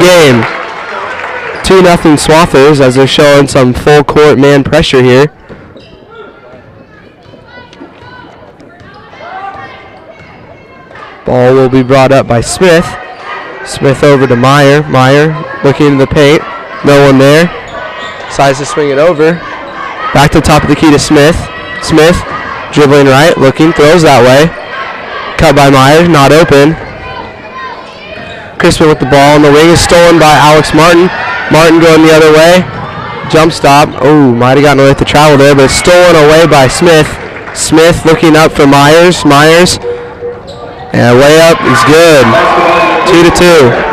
game. 2-0 Swathers as they're showing some full court man pressure here. Ball will be brought up by Smith. Smith over to Meyer. Meyer looking in the paint. No one there. Decides to swing it over. Back to the top of the key to Smith. Smith dribbling right, looking, throws that way. Cut by Meyer, not open. Crispin with the ball, and the wing is stolen by Alex Martin. Martin going the other way. Jump stop. Oh, might have gotten away with the travel there, but it's stolen away by Smith. Smith looking up for Myers. Myers. And way up is good. 2-2.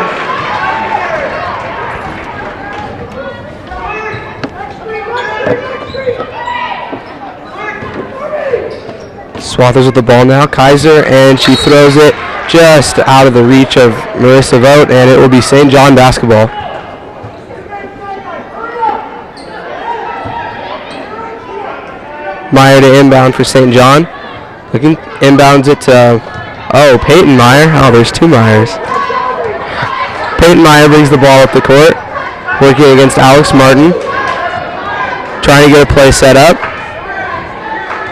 Swathers with the ball now. Kaiser, and she throws it just out of the reach of Marissa Vogt, and it will be St. John basketball. Meyer to inbound for St. John. Looking, inbounds it to, Peyton Meyer. Oh, there's two Meyers. Peyton Meyer brings the ball up the court, working against Alex Martin. Trying to get a play set up.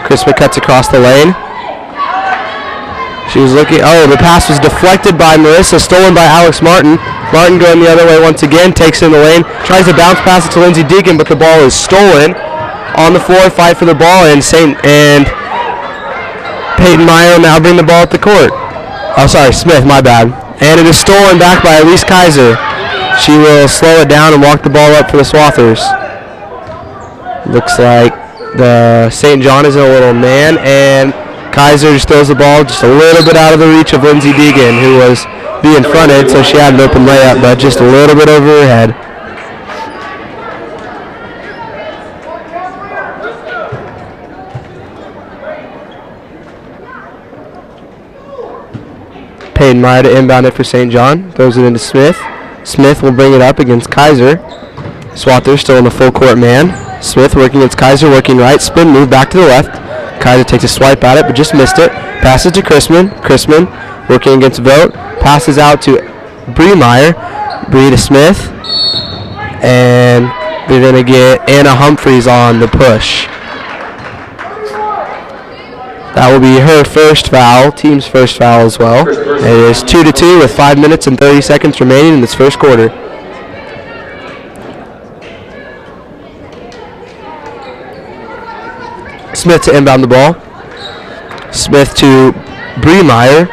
Crispin cuts across the lane. She was looking, the pass was deflected by Marissa, stolen by Alex Martin. Martin going the other way once again, takes it in the lane, tries to bounce pass it to Lindsay Deacon, but the ball is stolen. On the floor, fight for the ball, and Peyton Meyer will now bring the ball at the court. Oh, sorry, Smith, my bad. And it is stolen back by Elise Kaiser. She will slow it down and walk the ball up for the Swathers. Looks like the St. John is in a little man, and Kaiser just throws the ball just a little bit out of the reach of Lindsay Deegan, who was being fronted, so she had an open layup, but just a little bit over her head. Peyton Meyer to inbound it for St. John, throws it into Smith. Smith will bring it up against Kaiser. Swathers still in the full court man. Smith working against Kaiser, working right, spin move back to the left. Kaiser takes a swipe at it, but just missed it. Passes to Crispin. Crispin working against Vogt. Passes out to Bree Meyer. Bree to Smith. And they're going to get Anna Humphreys on the push. That will be her first foul, team's first foul as well. It is 2-2 with 5 minutes and 30 seconds remaining in this first quarter. Smith to inbound the ball. Smith to Bree Meyer.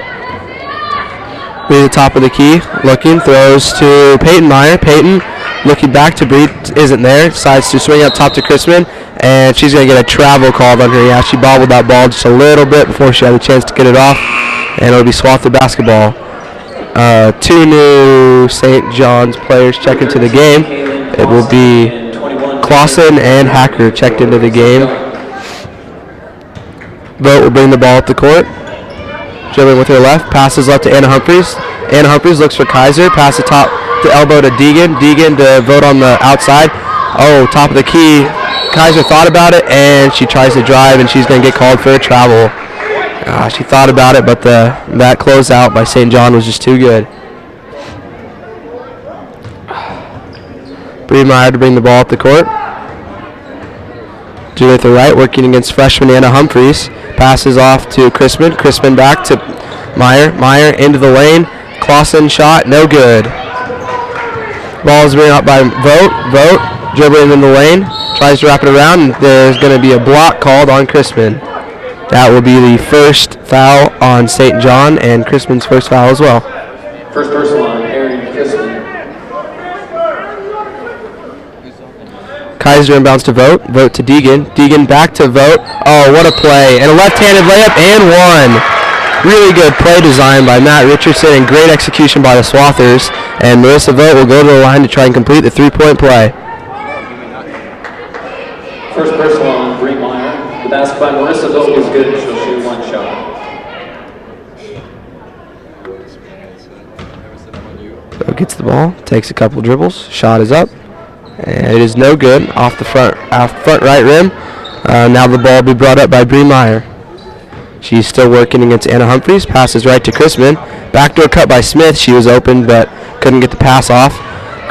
Bree at the top of the key. Looking, throws to Peyton Meyer. Peyton looking back to Bree, isn't there. Decides to swing up top to Crispin, and she's going to get a travel called on her. Yeah, she bobbled that ball just a little bit before she had a chance to get it off, and it'll be Swather basketball. Two new St. John's players check into the game. It will be Clausen and Hacker checked into the game. Vogt will bring the ball up the court. Dribbling with her left. Passes left to Anna Humphreys. Anna Humphreys looks for Kaiser. Pass the top to elbow to Deegan. Deegan to Vogt on the outside. Oh, top of the key. Kaiser thought about it, and she tries to drive, and she's going to get called for a travel. She thought about it, but that closeout by St. John was just too good. Bree Meyer to bring the ball up the court. Julie at the right, working against freshman Anna Humphreys. Passes off to Crispin. Crispin back to Meyer. Meyer into the lane. Clausen shot, no good. Ball is brought up by Vogt. Vogt dribbling in the lane. Tries to wrap it around, and there's going to be a block called on Crispin. That will be the first foul on St. John, and Crispin's first foul as well. First personal on Aaron Crispin. Kaiser inbounds to Vogt. Vogt to Deegan. Deegan back to Vogt. Oh, what a play. And a left-handed layup and one. Really good play design by Matt Richardson and great execution by the Swathers. And Marissa Vogt will go to the line to try and complete the three-point play. First personal on Bree Meyer. The basket by Marissa Vogt is good. She'll shoot one shot. Vogt gets the ball, takes a couple dribbles. Shot is up. And it is no good off the front right rim. Now the ball will be brought up by Bree Meyer. She's still working against Anna Humphreys. Passes right to Crispin. Backdoor cut by Smith. She was open but couldn't get the pass off.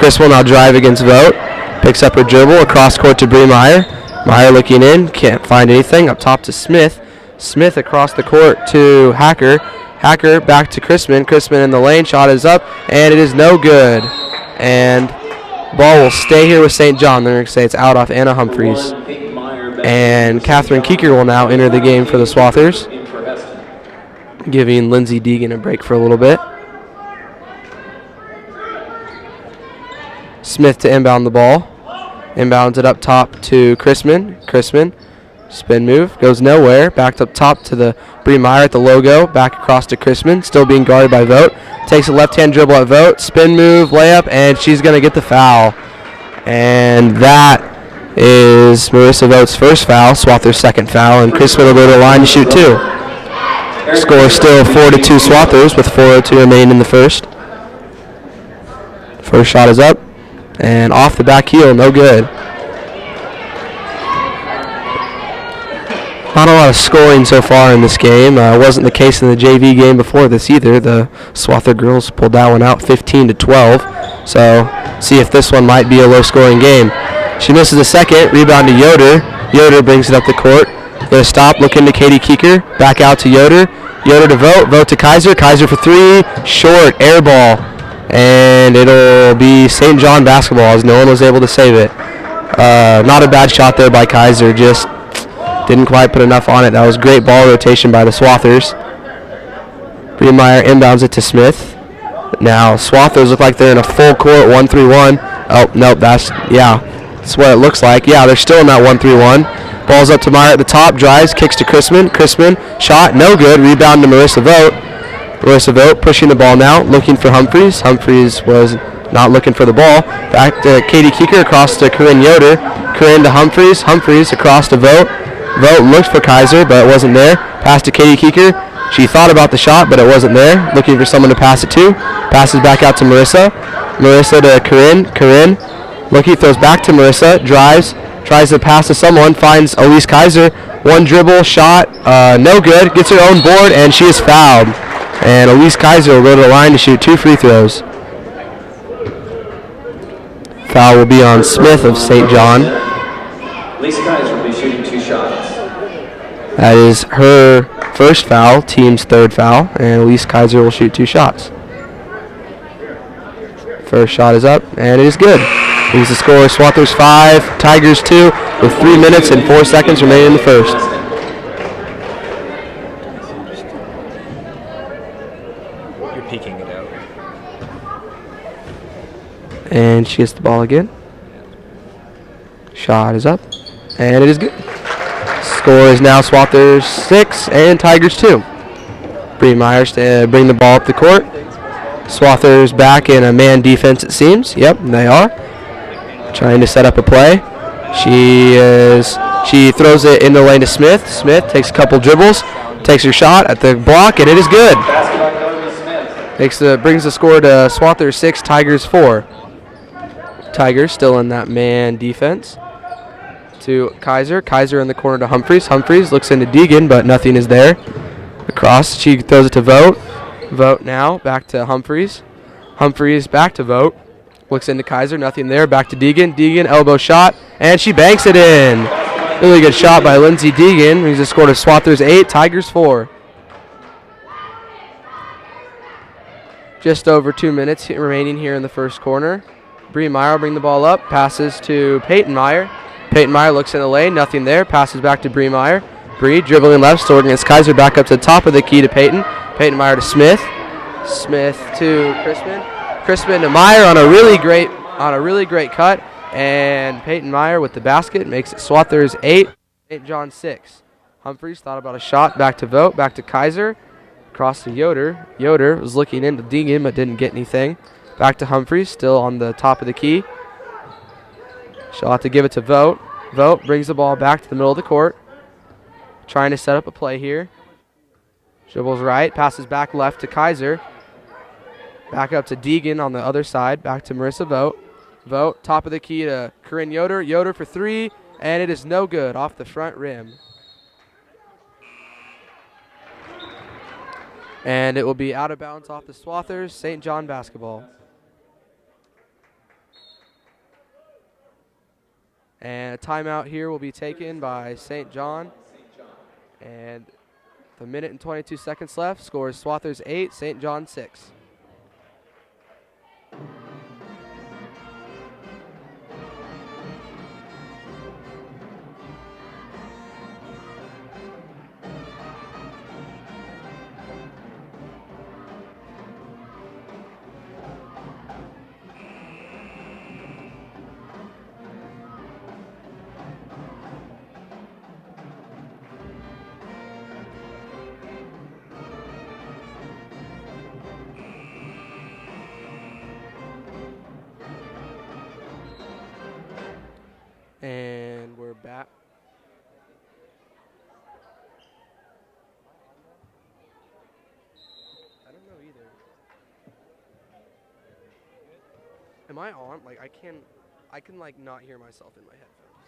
Chris will now drive against Vogt. Picks up her dribble across court to Bree Meyer. Meyer looking in, can't find anything. Up top to Smith. Smith across the court to Hacker. Hacker back to Chrisman. Chrisman in the lane. Shot is up, and it is no good. And ball will stay here with St. John. They're going to say it's out off Anna Humphreys. And Catherine Keeker will now enter the game for the Swathers, giving Lindsay Deegan a break for a little bit. Smith to inbound the ball. Inbounds it up top to Chrisman. Chrisman, spin move, goes nowhere. Backed up top to the Bree Meyer at the logo. Back across to Chrisman, still being guarded by Vogt. Takes a left-hand dribble at Vogt. Spin move, layup, and she's going to get the foul. And that is Marissa Vogt's first foul, Swathers' second foul, and Chrisman will go to the line to shoot two. Score still 4-2 Swathers with 4:02 remaining in the first. First shot is up. And off the back heel, no good. Not a lot of scoring so far in this game. Wasn't the case in the JV game before this either. The Swather girls pulled that one out 15-12. So see if this one might be a low-scoring game. She misses a second. Rebound to Yoder. Yoder brings it up the court. Gonna stop, look into Katie Keeker. Back out to Yoder. Yoder to Vogt. Vogt to Kaiser. Kaiser for three. Short. Air ball. And it'll be St. John basketball as no one was able to save it. Not a bad shot there by Kaiser, just didn't quite put enough on it. That was great ball rotation by the Swathers. Bree Meyer inbounds it to Smith. Now Swathers look like they're in a full court 1-3-1. Oh, nope, that's what it looks like. Yeah, they're still in that 1-3-1. Ball's up to Meyer at the top, drives, kicks to Chrisman. Chrisman, shot, no good. Rebound to Marissa Vogt. Marissa Vogt pushing the ball now, looking for Humphreys. Humphreys was not looking for the ball. Back to Katie Keeker, across to Corinne Yoder. Corinne to Humphreys. Humphreys across to Vogt. Vogt looked for Kaiser, but it wasn't there. Pass to Katie Keeker. She thought about the shot, but it wasn't there. Looking for someone to pass it to. Passes back out to Marissa. Marissa to Corinne. Corinne looking, throws back to Marissa. Drives, tries to pass to someone. Finds Elise Kaiser. One dribble, shot, no good. Gets her own board, and she is fouled. And Elise Kaiser will go to the line to shoot two free throws. Foul will be on Smith of St. John. Elise Kaiser will be shooting two shots. That is her first foul, team's third foul, and Elise Kaiser will shoot two shots. First shot is up, and it is good. He's the score, Swathers 5, Tigers 2, with 3 minutes and 4 seconds remaining in the first. Peeking it out. And she gets the ball again. Shot is up, and it is good. Score is now Swathers 6 and Tigers 2. Bree Myers to bring the ball up the court. Swathers back in a man defense, it seems. Yep, they are. Trying to set up a play. She throws it in the lane to Smith. Smith takes a couple dribbles, takes her shot at the block, and it is good. Brings the score to Swathers 6, Tigers 4. Tigers still in that man defense. To Kaiser. Kaiser in the corner to Humphreys. Humphreys looks into Deegan, but nothing is there. Across, she throws it to Vogt. Vogt now, back to Humphreys. Humphreys back to Vogt. Looks into Kaiser, nothing there. Back to Deegan. Deegan, elbow shot, and she banks it in. Really good shot by Lindsay Deegan. Brings the score to Swathers 8, Tigers 4. Just over 2 minutes remaining here in the first corner. Bree Meyer will bring the ball up. Passes to Peyton Meyer. Peyton Meyer looks in the lane. Nothing there. Passes back to Bree Meyer. Bree dribbling left. Stored against Kaiser. Back up to the top of the key to Peyton. Peyton Meyer to Smith. Smith to Chrisman. Chrisman to Meyer on a really great cut. And Peyton Meyer with the basket makes it Swathers 8, St. John 6. Humphreys thought about a shot. Back to Vogt. Back to Kaiser. Across to Yoder. Yoder was looking into Deegan but didn't get anything. Back to Humphreys, still on the top of the key. She'll have to give it to Vogt. Vogt brings the ball back to the middle of the court. Trying to set up a play here. Dribbles right, passes back left to Kaiser. Back up to Deegan on the other side. Back to Marissa Vogt. Vogt, top of the key to Corinne Yoder. Yoder for three, and it is no good off the front rim. And it will be out of bounds off the Swathers, St. John basketball. And a timeout here will be taken by St. John. And the minute and 22 seconds left. Scores Swathers 8, St. John 6. And we're back. I don't know either. Am I on? Like I can like not hear myself in my headphones.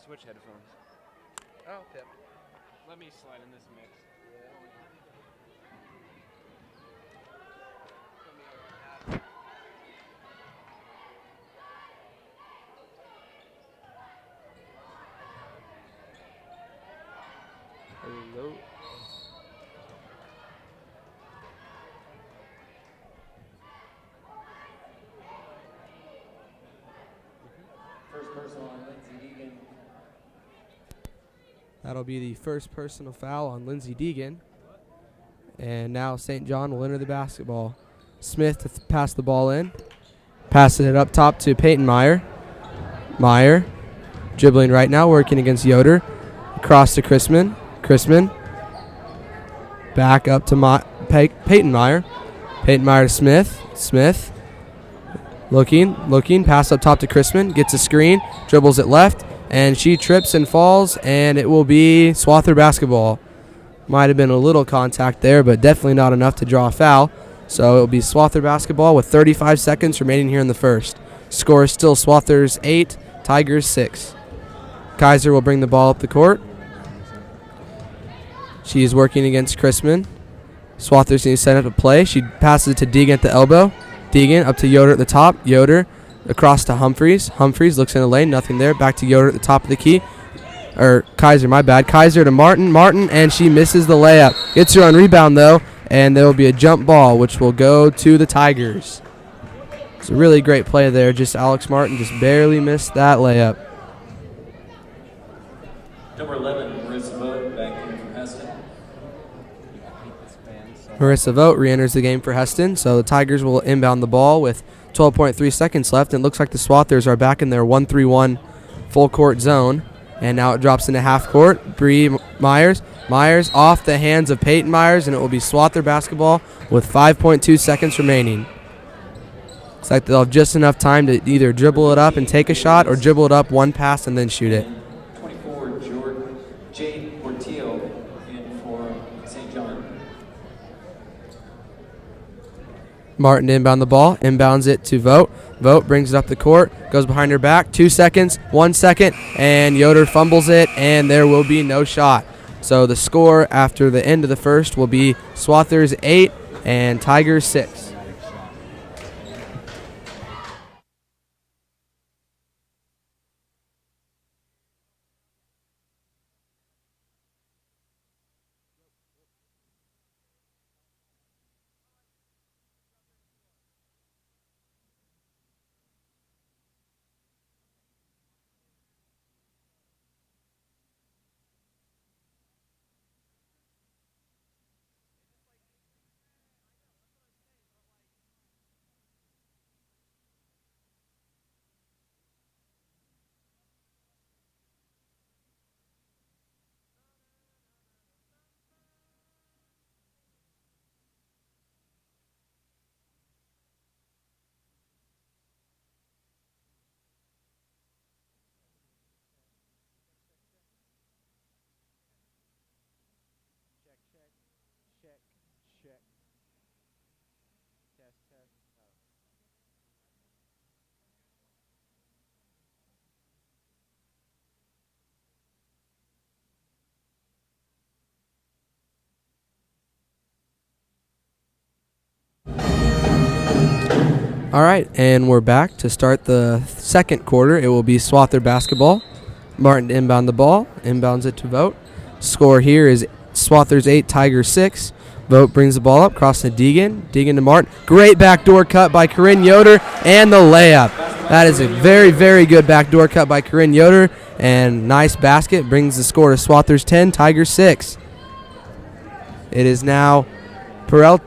Switch headphones. Oh, Pip. Let me slide in this mix. Hello. First person on Lindsey Deegan. That'll be the first personal foul on Lindsey Deegan. And now St. John will enter the basketball. Smith to pass the ball in. Passing it up top to Peyton Meyer. Meyer dribbling right now, working against Yoder. Across to Chrisman. Chrisman. Back up to Peyton Meyer. Peyton Meyer to Smith. Smith. Looking. Pass up top to Chrisman. Gets a screen. Dribbles it left. And she trips and falls. And it will be Swather basketball. Might have been a little contact there, but definitely not enough to draw a foul. So it will be Swather basketball with 35 seconds remaining here in the first. Score is still Swathers 8, Tigers 6. Kaiser will bring the ball up the court. She is working against Chrisman. Swathers needs to set up a play. She passes it to Deegan at the elbow. Deegan up to Yoder at the top. Yoder across to Humphreys. Humphreys looks in the lane. Nothing there. Back to Yoder at the top of the key. Or Kaiser, my bad. Kaiser to Martin. Martin, and she misses the layup. Gets her on rebound, though, and there will be a jump ball, which will go to the Tigers. It's a really great play there. Just Alex Martin just barely missed that layup. Number 11, Marissa Vogt, back in from Hesston. Marissa Vogt re-enters the game for Hesston, so the Tigers will inbound the ball with 12.3 seconds left, and it looks like the Swathers are back in their 1-3-1 full-court zone. And now it drops into half court. Bree Myers. Myers off the hands of Peyton Myers, and it will be Swather basketball with 5.2 seconds remaining. Looks like they'll have just enough time to either dribble it up and take a shot or dribble it up one pass and then shoot it. 24, Jade Portillo in for St. John. Martin inbound the ball, inbounds it to Vogt. Vogt brings it up the court, goes behind her back. 2 seconds, 1 second, and Yoder fumbles it, and there will be no shot. So the score after the end of the first will be Swathers 8 and Tigers 6. All right, and we're back to start the second quarter. It will be Swather basketball. Martin to inbound the ball, inbounds it to Vogt. Score here is Swathers 8, Tigers 6. Vogt brings the ball up, cross to Deegan. Deegan to Martin. Great backdoor cut by Corinne Yoder, and the layup. That is a very, very good backdoor cut by Corinne Yoder, and nice basket. Brings the score to Swathers 10, Tigers 6. It is now Portillo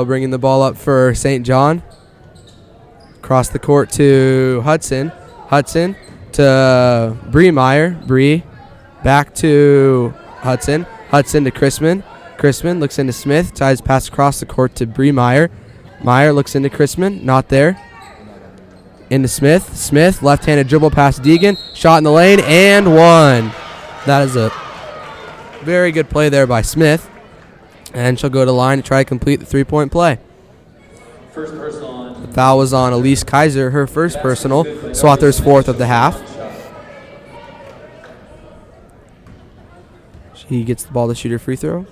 bringing the ball up for St. John. Across the court to Hudson. Hudson to Briemeyer. Bree back to Hudson. Hudson to Chrisman. Chrisman looks into Smith. Ties pass across the court to Briemeyer. Meyer looks into Chrisman. Not there. Into Smith. Smith, left-handed dribble past Deegan. Shot in the lane and one. That is a very good play there by Smith. And she'll go to the line to try to complete the three-point play. First personal on. The foul was on Elise Kaiser, her first personal. Swathers' fourth of the half. She gets the ball to shoot her free throw.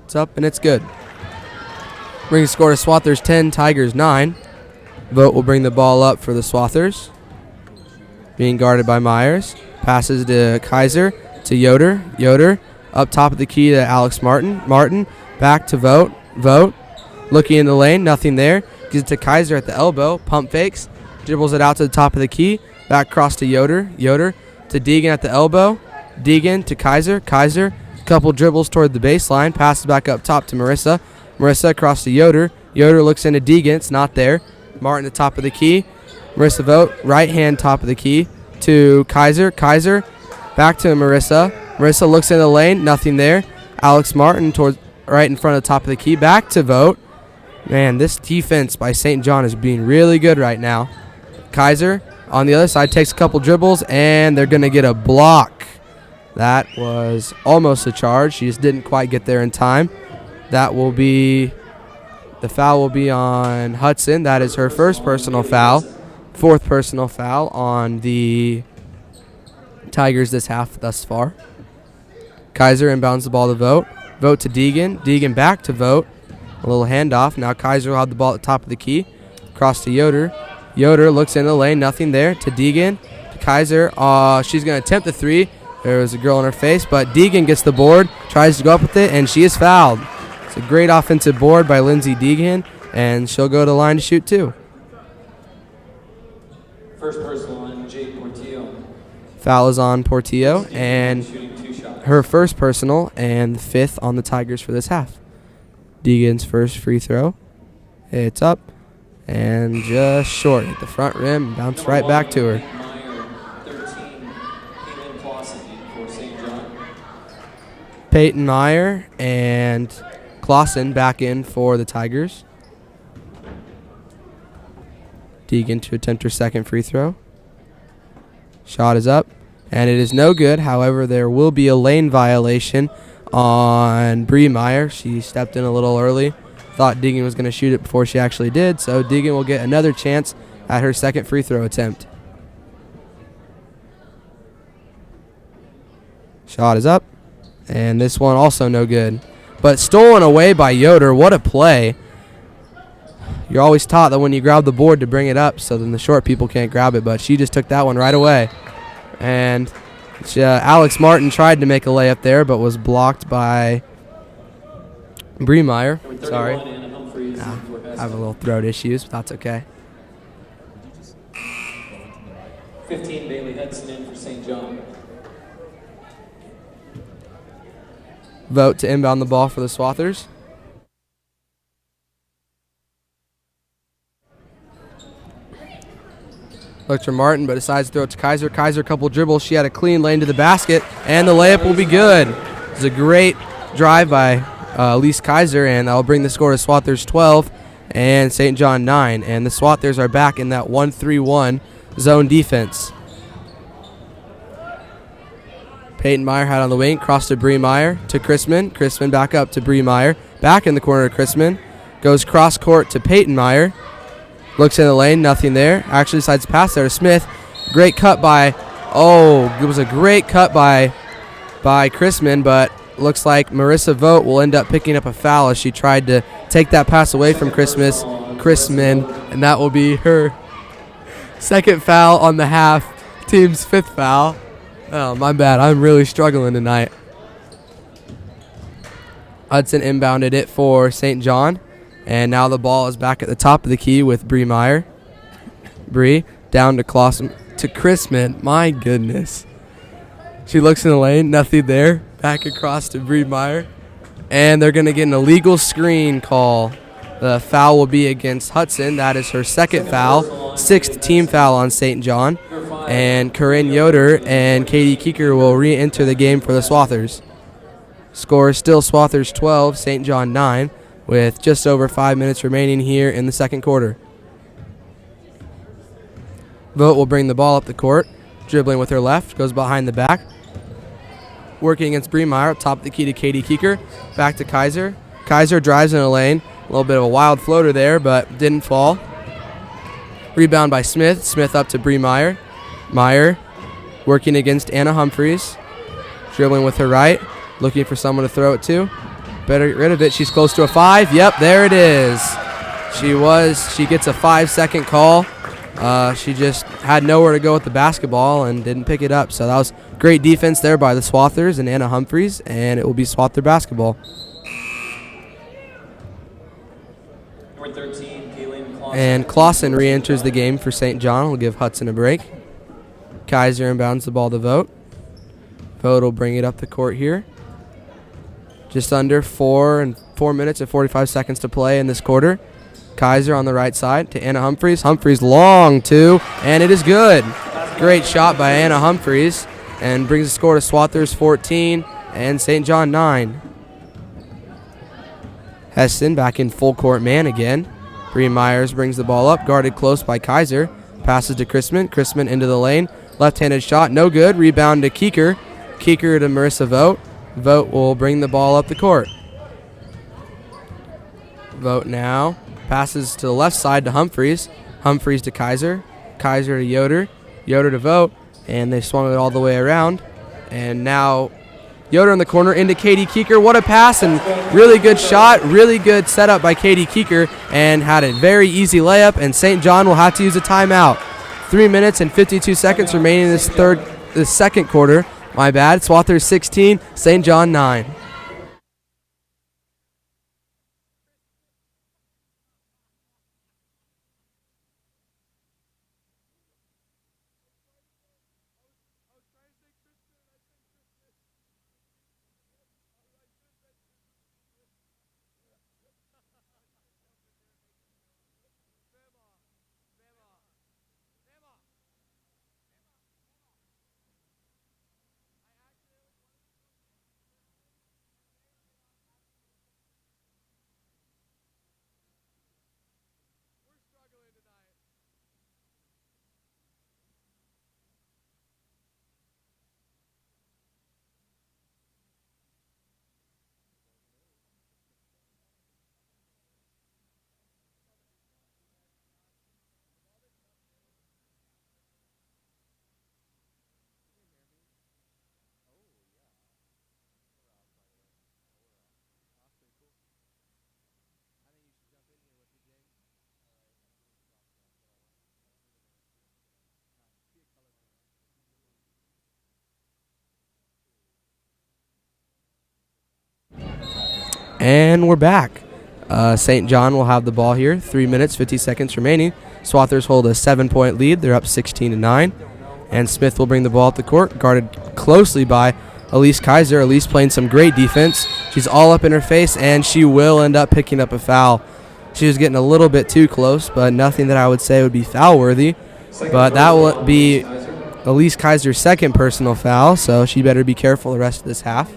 It's up and it's good. Brings the score to Swathers 10, Tigers 9. Vogt will bring the ball up for the Swathers. Being guarded by Myers. Passes to Kaiser, to Yoder. Yoder up top of the key to Alex Martin. Martin back to Vogt. Vogt looking in the lane, nothing there. Gives it to Kaiser at the elbow. Pump fakes. Dribbles it out to the top of the key. Back across to Yoder. Yoder to Deegan at the elbow. Deegan to Kaiser. Kaiser, couple dribbles toward the baseline. Passes back up top to Marissa. Marissa across to Yoder. Yoder looks into Deegan. It's not there. Martin at the top of the key. Marissa Vogt, right hand top of the key to Kaiser. Kaiser back to Marissa. Marissa looks in the lane. Nothing there. Alex Martin towards right in front of the top of the key. Back to Vogt. Man, this defense by St. John is being really good right now. Kaiser on the other side takes a couple dribbles, and they're going to get a block. That was almost a charge. She just didn't quite get there in time. That will be, the foul will be on Hudson. That is her first personal foul. Fourth personal foul on the Tigers this half thus far. Kaiser inbounds the ball to Vogt. Vogt to Deegan. Deegan back to Vogt. A little handoff. Now Kaiser will have the ball at the top of the key. Cross to Yoder. Yoder looks in the lane. Nothing there. To Deegan. To Kaiser. She's going to attempt the three. There was a girl in her face, but Deegan gets the board, tries to go up with it, and she is fouled. It's a great offensive board by Lindsay Deegan, and she'll go to the line to shoot two. First personal on Jade Portillo. Foul is on Portillo, and Shooting 2 shots. her first personal and fifth on the Tigers for this half. Deegan's first free throw. It's up, and just short at the front rim, bounce right back to her. Peyton Meyer and Clausen back in for the Tigers. Deegan to attempt her second free throw. Shot is up, and it is no good. However, there will be a lane violation on Briemeyer. She stepped in a little early. Thought Deegan was going to shoot it before she actually did, so Deegan will get another chance at her second free throw attempt. Shot is up. And this one also no good. But stolen away by Yoder. What a play. You're always taught that when you grab the board to bring it up so then the short people can't grab it. But she just took that one right away. And Alex Martin tried to make a layup there but was blocked by Briemeyer. Sorry. I have a little throat issues, but that's okay. 15, Bailey Hesston in for St. John. Vogt to inbound the ball for the Swathers. Looks for Martin, but decides to throw it to Kaiser. Kaiser, a couple dribbles. She had a clean lane to the basket, and the layup will be good. It's a great drive by Elise Kaiser, and that'll bring the score to Swathers 12 and St. John 9. And the Swathers are back in that 1-3-1 zone defense. Peyton Meyer had on the wing, cross to Briemeyer, to Chrisman. Chrisman back up to Briemeyer. Back in the corner to Chrisman. Goes cross court to Peyton Meyer. Looks in the lane, nothing there. Actually decides to pass there to Smith. Great cut by, it was a great cut by Chrisman, but looks like Marissa Vogt will end up picking up a foul as she tried to take that pass away from Chrisman, and that will be her second foul on the half, team's 5th foul. Oh, my bad. I'm really struggling tonight. Hudson inbounded it for St. John, and now the ball is back at the top of the key with Bree Meyer. Bree down to Clausen to Chrisman. My goodness. She looks in the lane, nothing there. Back across to Bree Meyer, and they're going to get an illegal screen call. The foul will be against Hudson. That is her 2nd foul, 6th team foul on St. John. And Corinne Yoder and Katie Keeker will re-enter the game for the Swathers. Score is still Swathers 12, St. John 9, with just over 5 minutes remaining here in the second quarter. Vogt will bring the ball up the court, dribbling with her left, goes behind the back. Working against Bree Meyer, up top of the key to Katie Keeker, back to Kaiser. Kaiser drives in a lane, a little bit of a wild floater there, but didn't fall. Rebound by Smith. Smith up to Bree Meyer. Meyer working against Anna Humphreys. Dribbling with her right, looking for someone to throw it to. Better get rid of it. She's close to a 5. Yep, there it is. She gets a 5-second call. She just had nowhere to go with the basketball and didn't pick it up. So that was great defense there by the Swathers and Anna Humphreys, and it will be Swather basketball. Number 13, Kayleen And Clausen re-enters the game for St. John. We'll give Hudson a break. Kaiser inbounds the ball to Vogt. Vogt will bring it up the court here. Just under 4 minutes and 45 seconds to play in this quarter. Kaiser on the right side to Anna Humphreys. Humphreys long two, and it is good. Great shot by Anna Humphreys, and brings the score to Swathers 14 and St. John 9. Hesston back in full court man again. Bree Myers brings the ball up, guarded close by Kaiser. Passes to Chrisman. Chrisman into the lane. Left-handed shot, no good. Rebound to Keeker. Keeker to Marissa Vogt. Vogt will bring the ball up the court. Vogt now passes to the left side to Humphreys. Humphreys to Kaiser. Kaiser to Yoder. Yoder to Vogt. And they swung it all the way around. And now Yoder in the corner into Katie Keeker. What a pass and really good shot. Really good setup by Katie Keeker. And had a very easy layup. And St. John will have to use a timeout. 3 minutes and 52 seconds remaining in this second quarter. My bad. Swathers 16, St. John 9. And we're back. St. John will have the ball here. 3 minutes, 50 seconds remaining. Swathers hold a 7-point lead. They're up 16-9. And Smith will bring the ball up the court, guarded closely by Elise Kaiser. Elise playing some great defense. She's all up in her face, and she will end up picking up a foul. She was getting a little bit too close, but nothing that I would say would be foul-worthy. But that will be Elise Kaiser's second personal foul, so she better be careful the rest of this half.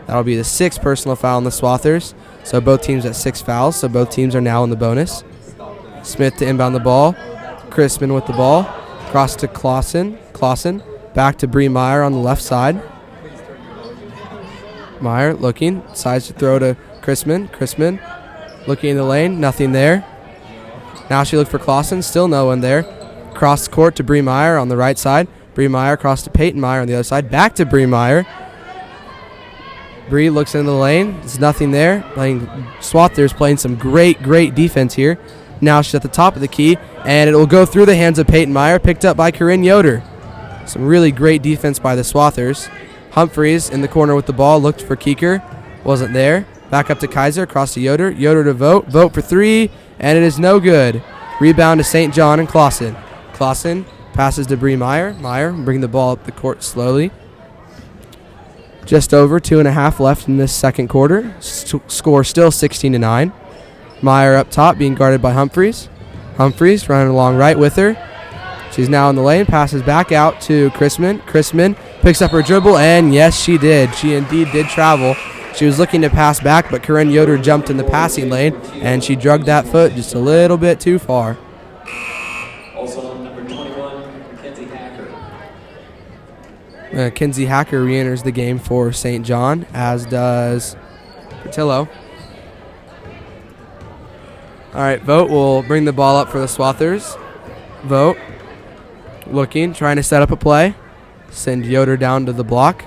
That'll be the 6th personal foul on the Swathers. So both teams at 6 fouls, so both teams are now in the bonus. Smith to inbound the ball. Chrisman with the ball. Cross to Clausen. Back to Bree Meyer on the left side. Meyer looking. Decides to throw to Chrisman. Chrisman looking in the lane. Nothing there. Now she looked for Clausen. Still no one there. Cross court to Bree Meyer on the right side. Bree Meyer across to Peyton Meyer on the other side. Back to Bree Meyer. Bree looks into the lane. There's nothing there. Swathers playing some great defense here. Now she's at the top of the key, and it will go through the hands of Peyton Meyer, picked up by Corinne Yoder. Some really great defense by the Swathers. Humphreys in the corner with the ball, looked for Keeker, wasn't there. Back up to Kaiser, across to Yoder. Yoder to Vogt. Vogt for three, and it is no good. Rebound to St. John and Clausen. Clausen passes to Bree Meyer. Meyer bring the ball up the court slowly. Just over 2.5 left in this second quarter. Score still 16-9. Meyer up top being guarded by Humphreys. Humphreys running along right with her. She's now in the lane. Passes back out to Chrisman. Chrisman picks up her dribble, and yes, she did. She indeed did travel. She was looking to pass back, but Corinne Yoder jumped in the passing lane, and she drugged that foot just a little bit too far. Also, number 21, Mackenzie Hacker. Kinsey Hacker re-enters the game for St. John, as does Patillo. All right, Vogt will bring the ball up for the Swathers. Vogt looking, trying to set up a play. Send Yoder down to the block.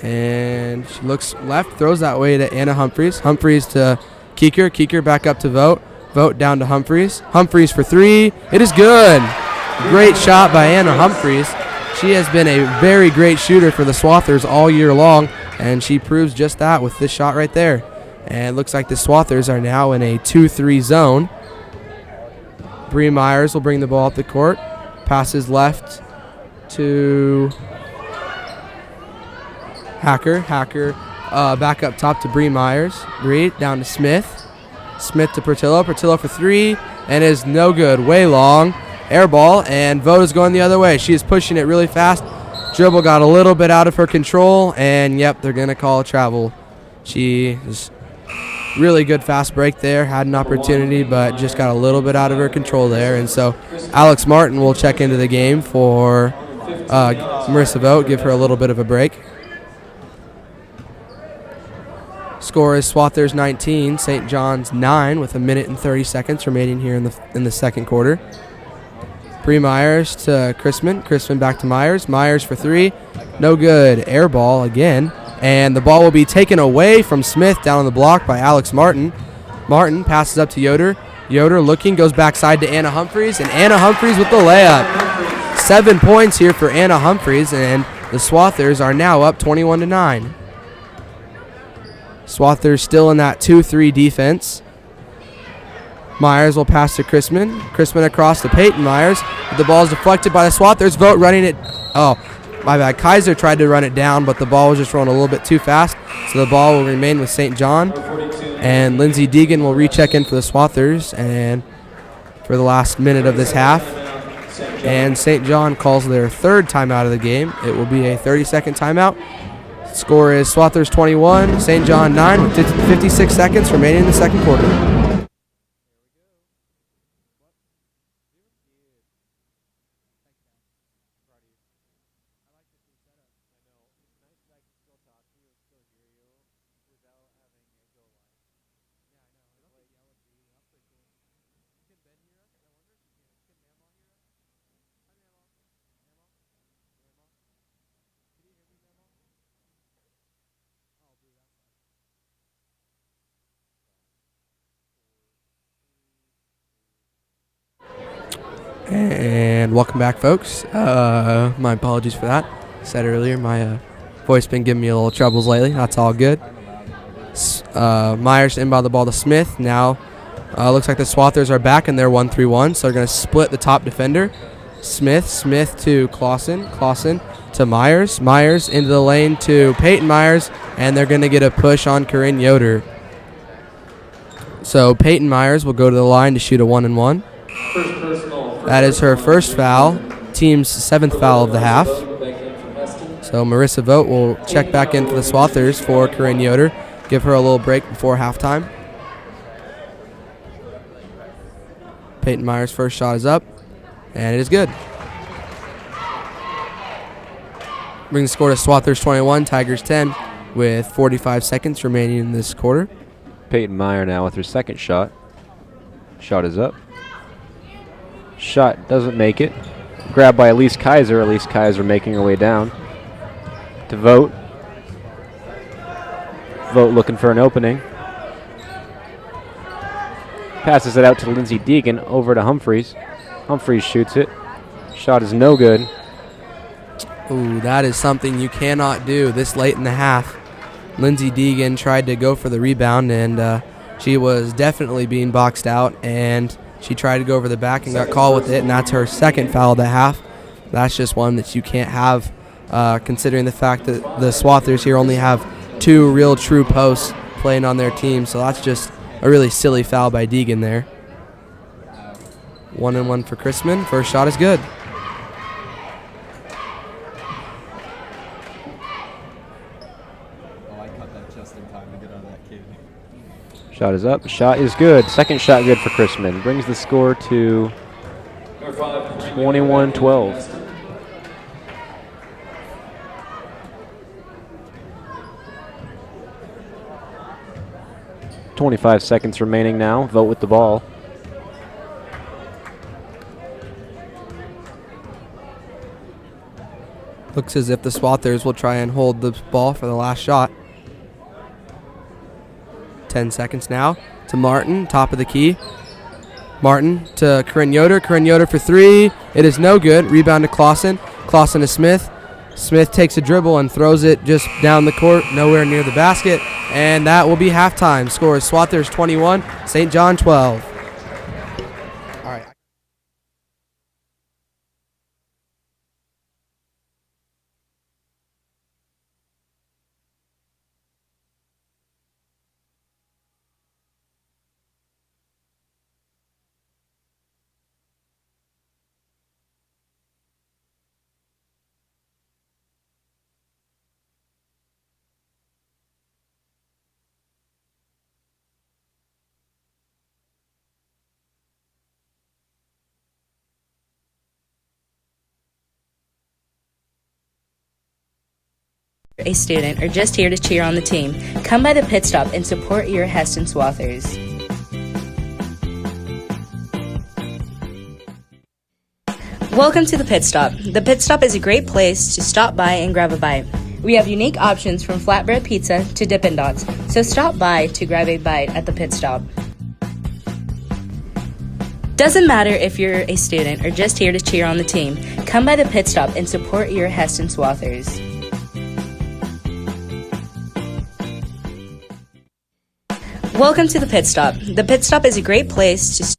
And she looks left, throws that way to Anna Humphreys. Humphreys to Keeker. Keeker back up to Vogt. Vogt down to Humphreys. Humphreys for three. It is good. Great shot by Anna Humphreys. She has been a very great shooter for the Swathers all year long, and she proves just that with this shot right there. And it looks like the Swathers are now in a 2-3 zone. Bree Myers will bring the ball up the court. Passes left to Hacker. Hacker back up top to Bree Myers. Bree down to Smith. Smith to Portillo. Portillo for three, and is no good. Way long. Air ball, and Vogt is going the other way. She is pushing it really fast. Dribble got a little bit out of her control, and yep, they're going to call a travel. She is really good fast break there. Had an opportunity, but just got a little bit out of her control there. And so Alex Martin will check into the game for Marissa Vogt, give her a little bit of a break. Score is Swathers 19, St. John's 9, with 1 minute and 30 seconds remaining here in the second quarter. Bree Myers to Chrisman. Chrisman back to Myers. Myers for three. No good. Air ball again. And the ball will be taken away from Smith down on the block by Alex Martin. Martin passes up to Yoder. Yoder looking, goes backside to Anna Humphreys, and Anna Humphreys with the layup. 7 points here for Anna Humphreys, and the Swathers are now up 21-9. Swathers still in that 2-3 defense. Myers will pass to Chrisman. Chrisman across to Peyton Myers. The ball is deflected by the Swathers. Vogt running it. Oh, my bad. Kaiser tried to run it down, but the ball was just rolling a little bit too fast. So the ball will remain with St. John. And Lindsey Deegan will recheck in for the Swathers and for the last minute of this half. And St. John calls their third timeout of the game. It will be a 30-second timeout. Score is Swathers 21, St. John 9, with 56 seconds remaining in the second quarter. And welcome back, folks. My apologies for that. I said earlier, my voice been giving me a little troubles lately. That's all good. Myers inbound the ball to Smith. Now looks like the Swathers are back and they're 1-3-1, so they're going to split the top defender. Smith to Clausen. Clausen to Myers. Myers into the lane to Peyton Myers, and they're going to get a push on Corinne Yoder. So Peyton Myers will go to the line to shoot a 1-and-1. That is her first foul, team's 7th foul of the half. So Marissa Vogt will check back in for the Swathers for Corinne Yoder, give her a little break before halftime. Peyton Myers' first shot is up, and it is good. Brings the score to Swathers 21, Tigers 10, with 45 seconds remaining in this quarter. Peyton Meyer now with her second shot. Shot is up. Shot doesn't make it. Grabbed by Elise Kaiser. Elise Kaiser making her way down to Vogt. Vogt looking for an opening. Passes it out to Lindsey Deegan, over to Humphreys. Humphreys shoots it. Shot is no good. Ooh, that is something you cannot do this late in the half. Lindsey Deegan tried to go for the rebound, and she was definitely being boxed out, and she tried to go over the back and got called with it, and that's her second foul of the half. That's just one that you can't have, considering the fact that the Swathers here only have 2 real true posts playing on their team, so that's just a really silly foul by Deegan there. 1-1 for Chrisman. First shot is good. Shot is up. Shot is good. Second shot good for Chrisman. Brings the score to 21-12. 25 seconds remaining now. Vogt with the ball. Looks as if the Swathers will try and hold the ball for the last shot. 10 seconds now to Martin, top of the key. Martin to Corinne Yoder. Corinne Yoder for 3. It is no good. Rebound to Clausen. Clausen to Smith. Smith takes a dribble and throws it just down the court, nowhere near the basket. And that will be halftime. Score is Swathers 21, St. John 12. All right. A student or just here to cheer on the team, come by the pit stop and support your Hesston Swathers. Welcome to the pit stop. The pit stop is a great place to stop by and grab a bite. We have unique options from flatbread pizza to Dippin' Dots, so stop by to grab a bite at the pit stop. Doesn't matter if you're a student or just here to cheer on the team, come by the pit stop and support your Hesston Swathers. Welcome to the pit stop. The pit stop is a great place to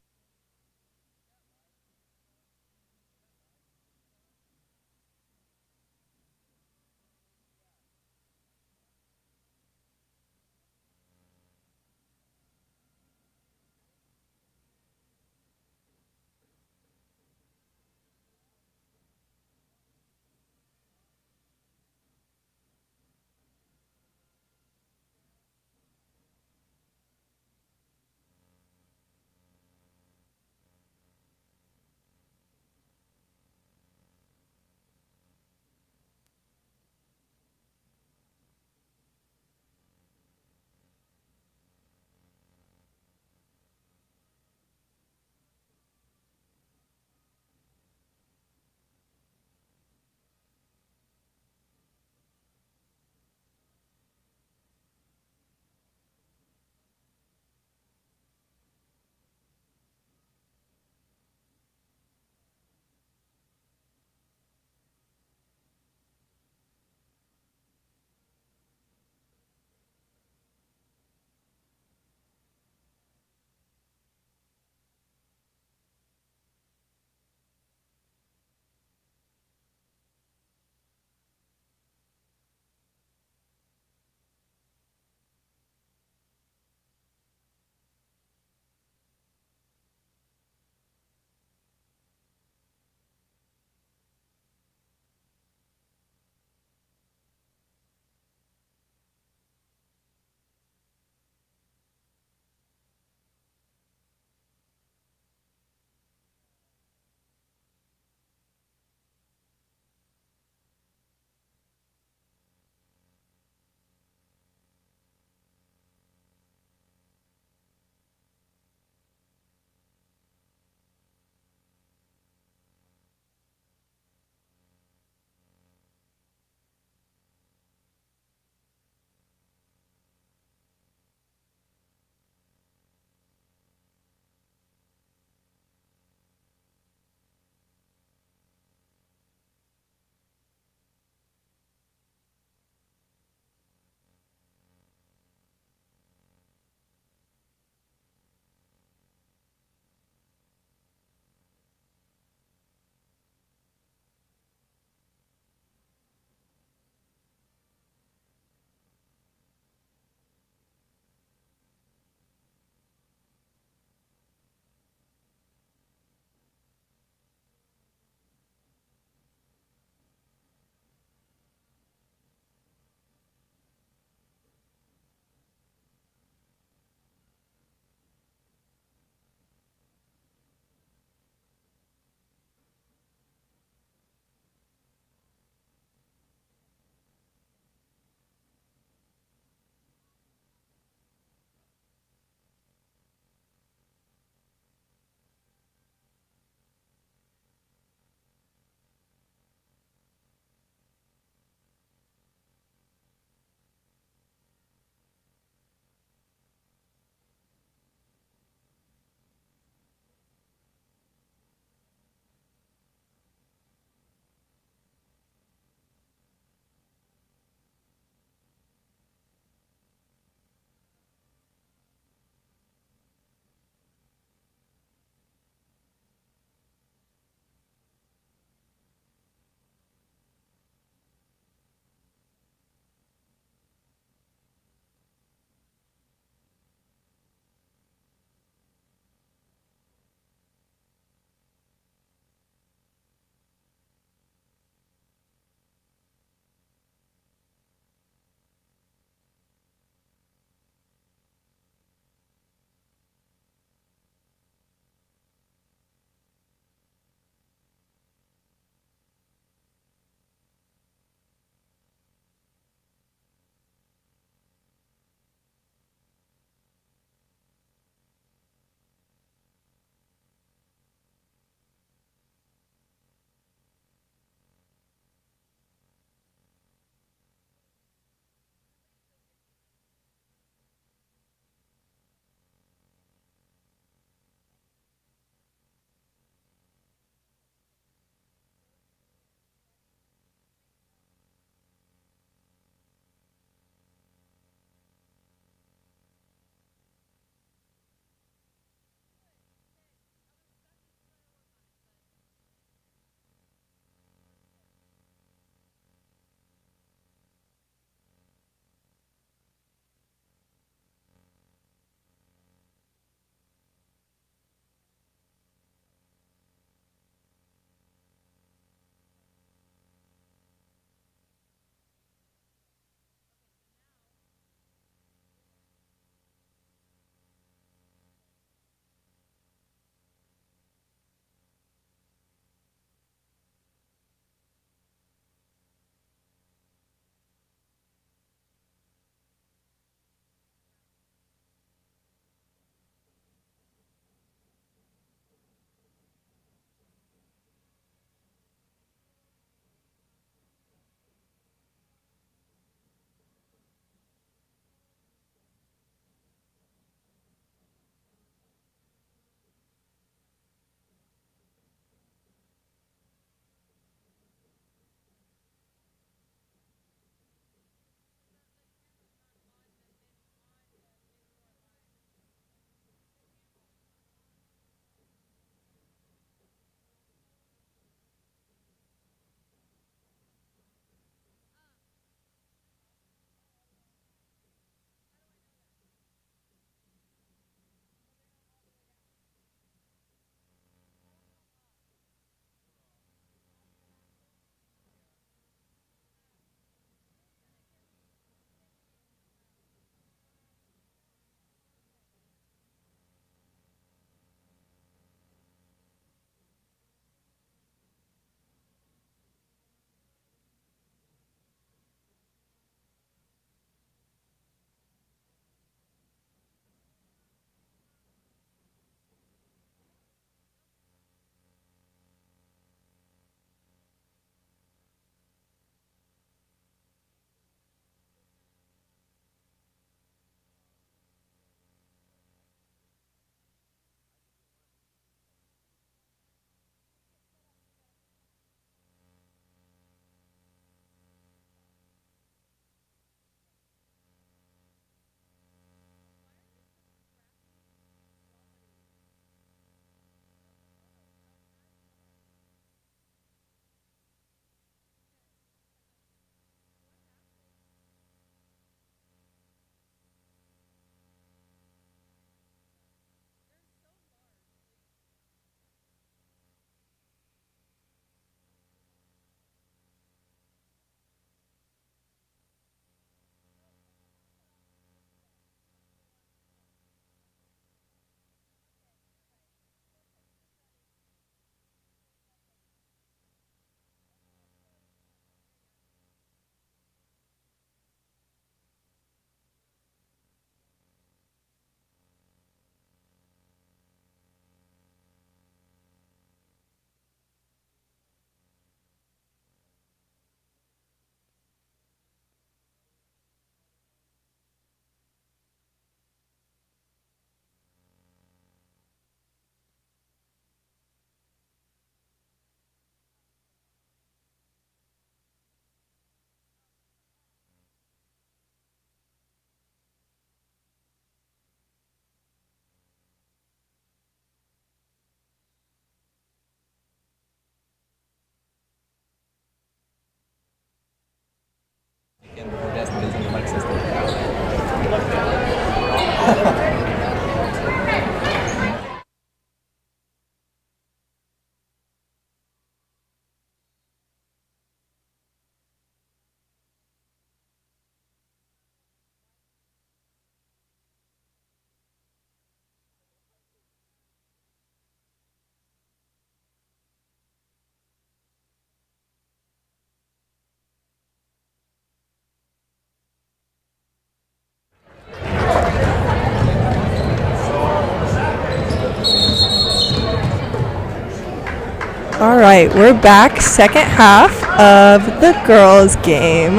All right, we're back. Second half of the girls' game.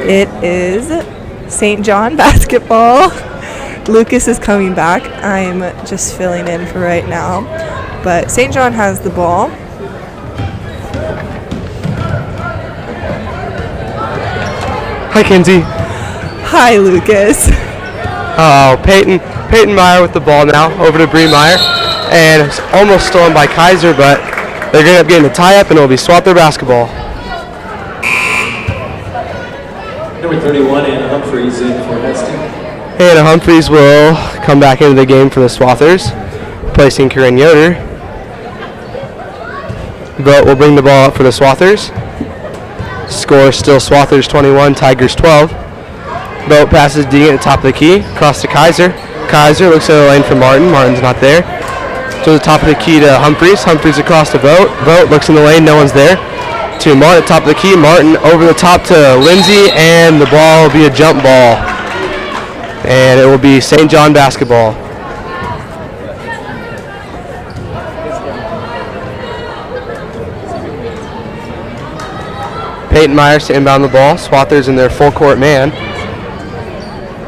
It is St. John basketball. Lucas is coming back. I'm just filling in for right now. But St. John has the ball. Hi, Kinsey. Hi, Lucas. Oh, Peyton Meyer with the ball now, over to Bree Meyer. And it's almost stolen by Kaiser, but they're going to end up getting a tie-up, and it'll be Swathers basketball. Number 31, Anna Humphreys in for Hesston. Anna Humphreys will come back into the game for the Swathers, replacing Corinne Yoder. Vogt will bring the ball up for the Swathers. Score still Swathers 21, Tigers 12. Vogt passes D at the top of the key, across to Kaiser. Kaiser looks at the lane for Martin. Martin's not there. To the top of the key to Humphreys. Humphreys across to Vogt. Vogt looks in the lane, no one's there. To Martin at the top of the key. Martin over the top to Lindsay, and the ball will be a jump ball. And it will be St. John basketball. Peyton Myers to inbound the ball. Swathers in their full court man.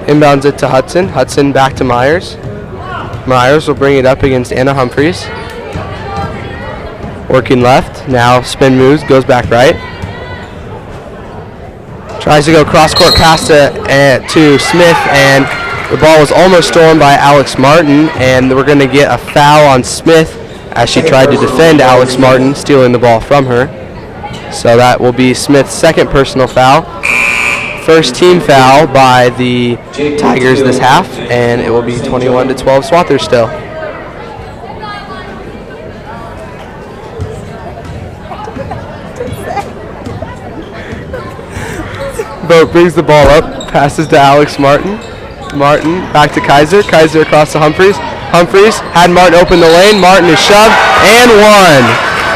Inbounds it to Hudson. Hudson back to Myers. Myers will bring it up against Anna Humphreys. Working left. Now spin moves. Goes back right. Tries to go cross-court pass to Smith, and the ball was almost stolen by Alex Martin, and we're going to get a foul on Smith as she tried to defend Alex Martin, stealing the ball from her. So that will be Smith's second personal foul. First team foul by the Tigers this half, and it will be 21-12 Swathers still. Vogt brings the ball up, passes to Alex Martin. Martin back to Kaiser. Kaiser across to Humphreys. Humphreys had Martin open the lane. Martin is shoved and one.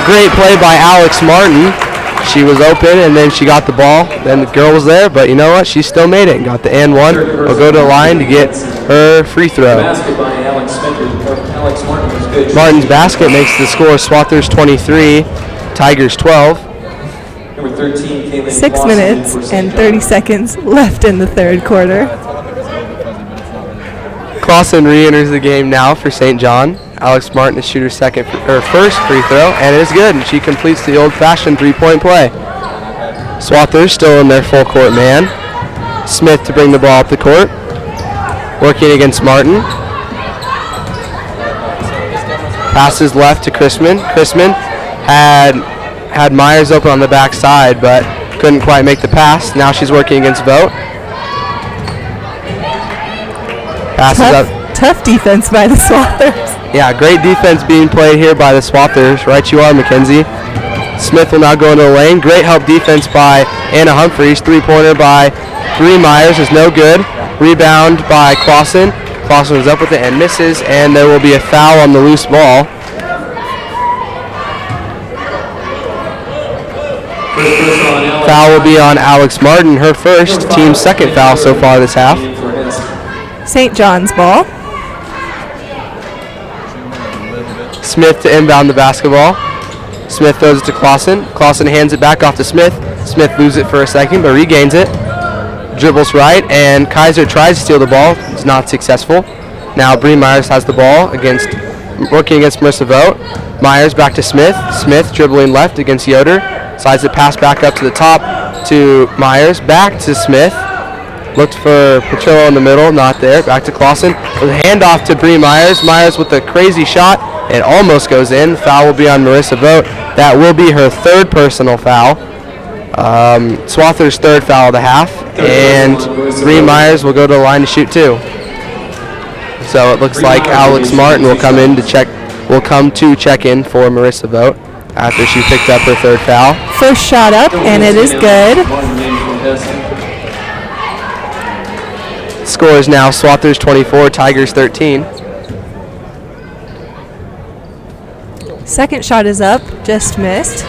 Great play by Alex Martin. She was open, and then she got the ball. Then the girl was there, but you know what? She still made it and got the and one. Will go to the line to get her free throw. Basket by Alex Martin was good. Martin's basket makes the score Swathers 23, Tigers 12. Number 13 came in. 6 minutes and 30 seconds left in the third quarter. Clausen re-enters the game now for St. John. Alex Martin to shoot her first free throw, and it is good. And she completes the old-fashioned three-point play. Swathers still in their full court man. Smith to bring the ball up the court. Working against Martin. Passes left to Chrisman. Chrisman had Myers open on the backside, but couldn't quite make the pass. Now she's working against Vogt. Passes up. Tough defense by the Swathers. Yeah, great defense being played here by the Swathers. Right you are, Mackenzie. Smith will now go into the lane. Great help defense by Anna Humphreys. Three-pointer by Bree Myers is no good. Rebound by Clausen. Clausen is up with it and misses, and there will be a foul on the loose ball. Foul will be on Alex Martin, her first, team's second foul so far this half. St. John's ball. Smith to inbound the basketball. Smith throws it to Clausen. Clausen hands it back off to Smith. Smith loses it for a second, but regains it. Dribbles right, and Kaiser tries to steal the ball. It's not successful. Now Bree Myers has the ball working against Marissa Vogt. Myers back to Smith. Smith dribbling left against Yoder. Slides the pass back up to the top to Myers. Back to Smith. Looked for Petrillo in the middle, not there. Back to Clausen. With a handoff to Bree Myers. Myers with a crazy shot. It almost goes in. Foul will be on Marissa Vogt. That will be her third personal foul. Swathers' third foul of the half. And Bree Myers will go to the line to shoot two. So it looks like Alex Martin will come to check in for Marissa Vogt after she picked up her third foul. First shot up, and it is good. Score is now Swathers 24, Tigers 13. Second shot is up, just missed.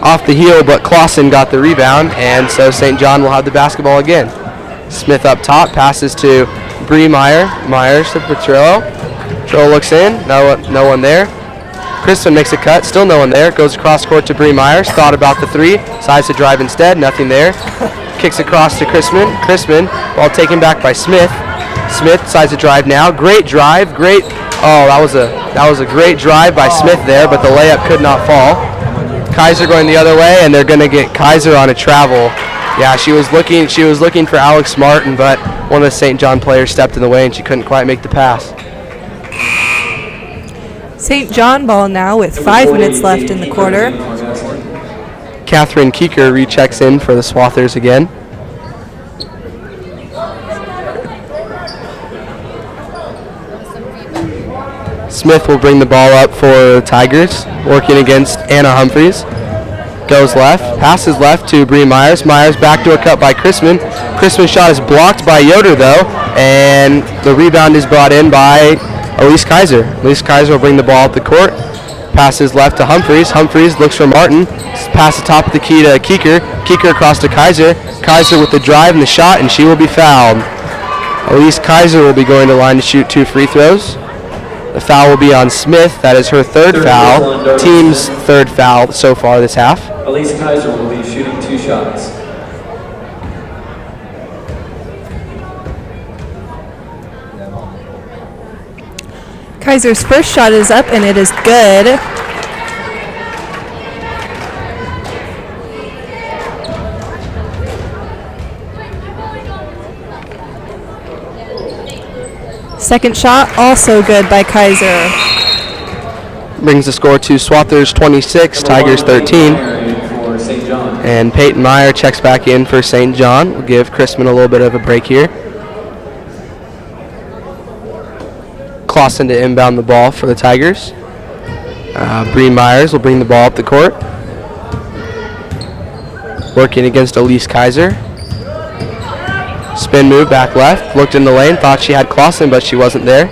Off the heel, but Clausen got the rebound, and so St. John will have the basketball again. Smith up top, passes to Bree Myers to Petrillo. Petrillo looks in, no one there. Crispin makes a cut, still no one there. Goes across court to Bree Myers. Thought about the three, decides to drive instead. Nothing there. Kicks across to Crispin. Crispin, ball taken back by Smith. Smith decides to drive now. Great drive, great. Oh, that was a great drive by Smith there, but the layup could not fall. Kaiser going the other way, and they're going to get Kaiser on a travel. Yeah, she was looking for Alex Martin, but one of the St. John players stepped in the way, and she couldn't quite make the pass. St. John ball now with 5 minutes left in the quarter. Catherine Keeker rechecks in for the Swathers again. Smith will bring the ball up for Tigers, working against Anna Humphreys. Goes left, passes left to Bree Myers. Myers backdoor cut by Crispin. Crispin's shot is blocked by Yoder though, and the rebound is brought in by Elise Kaiser. Elise Kaiser will bring the ball up the court. Passes left to Humphreys. Humphreys looks for Martin. Pass the top of the key to Keeker. Keeker across to Kaiser. Kaiser with the drive and the shot, and she will be fouled. Elise Kaiser will be going to line to shoot 2 free throws. The foul will be on Smith. That is her third foul. Team's third foul so far this half. Elise Kaiser will be shooting 2 shots. Kaiser's first shot is up, and it is good. Second shot, also good by Kaiser. Brings the score to Swathers 26, Tigers 13. For St. John. And Peyton Meyer checks back in for St. John. We'll give Crispin a little bit of a break here. Clausen to inbound the ball for the Tigers. Bree Myers will bring the ball up the court. Working against Elise Kaiser. Spin move back left. Looked in the lane. Thought she had Clausen, but she wasn't there.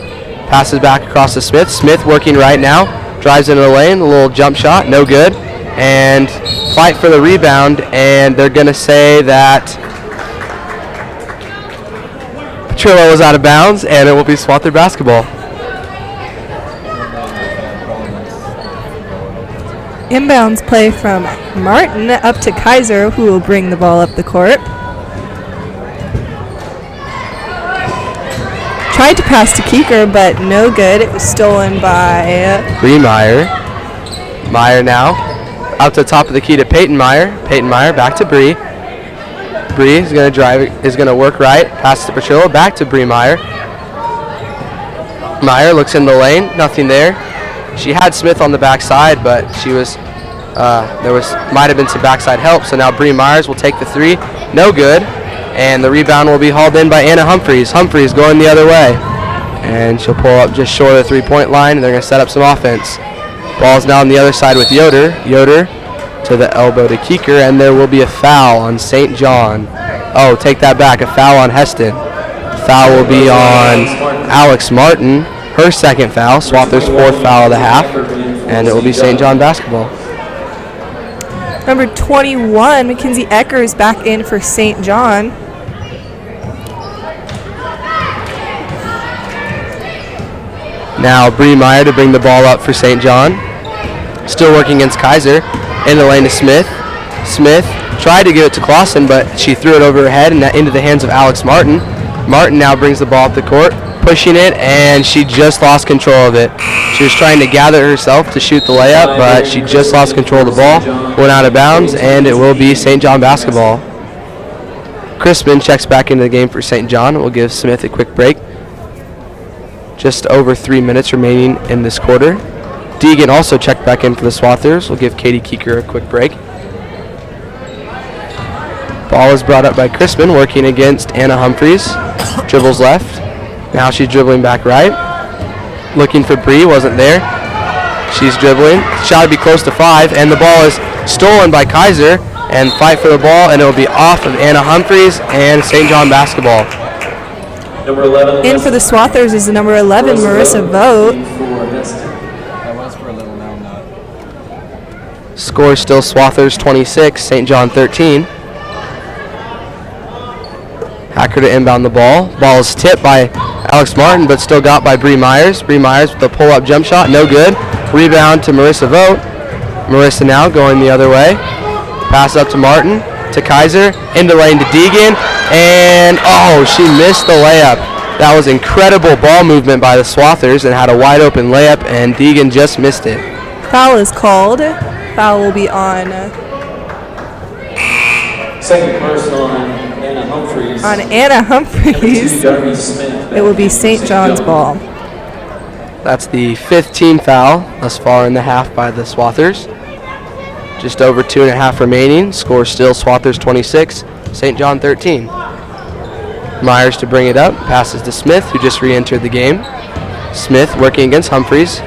Passes back across to Smith. Smith working right now. Drives into the lane. A little jump shot. No good. And fight for the rebound. And they're going to say that Petrillo was out of bounds, and it will be Swather basketball. Inbounds play from Martin up to Kaiser, who will bring the ball up the court. Tried to pass to Keeker, but no good. It was stolen by Bree Meyer. Meyer now out to the top of the key to Peyton Meyer. Peyton Meyer back to Bree. Bree is going to drive, is going to work right. Pass to Petrillo, back to Bree Meyer. Meyer looks in the lane, nothing there. She had Smith on the backside, but she was might have been some backside help. So now Bree Myers will take the three, no good, and the rebound will be hauled in by Anna Humphreys. Humphreys going the other way, and she'll pull up just short of the three-point line, and they're going to set up some offense. Ball's now on the other side with Yoder. Yoder to the elbow to Keeker, and there will be a foul on St. John. Oh, take that back, a foul on Hesston. Foul will be on Alex Martin, her second foul, Swathers' fourth foul of the half, and it will be St. John basketball. number 21, Mackenzie Eckers, back in for St. John. Now Bree Meyer to bring the ball up for St. John. Still working against Kaiser. In the lane to Smith. Smith tried to give it to Clausen, but she threw it over her head and into the hands of Alex Martin. Martin now brings the ball up the court, pushing it, and she just lost control of it. She was trying to gather herself to shoot the layup, but she just lost control of the ball, went out of bounds, and it will be St. John basketball. Crispin checks back into the game for St. John. We'll give Smith a quick break. Just over 3 minutes remaining in this quarter. Deegan also checked back in for the Swathers. We'll give Katie Keeker a quick break. Ball is brought up by Crispin, working against Anna Humphreys. Dribbles left. Now she's dribbling back right. Looking for Bree, wasn't there. She's dribbling. Shot would be close to 5, and the ball is stolen by Kaiser. And fight for the ball, and it will be off of Anna Humphreys and St. John basketball. Number 11. In for the Swathers is the number 11, Marissa Vogt. That was for a little, now I'm not. Score still Swathers 26, St. John 13. Hacker to inbound the ball. Ball is tipped by Alex Martin, but still got by Bree Myers. Bree Myers with the pull-up jump shot, no good. Rebound to Marissa Vogt. Marissa now going the other way. Pass up to Martin, to Kaiser, into lane to Deegan, and oh, she missed the layup. That was incredible ball movement by the Swathers and had a wide open layup, and Deegan just missed it. Foul is called. Foul will be on Second personal on Anna Humphreys. on Anna Number Humphreys. 2, Darby Smith. It will be St. John's ball. That's the 15th team foul thus far in the half by the Swathers. Just over 2.5 remaining. Score still Swathers 26, St. John 13. Myers to bring it up. Passes to Smith, who just re-entered the game. Smith working against Humphreys.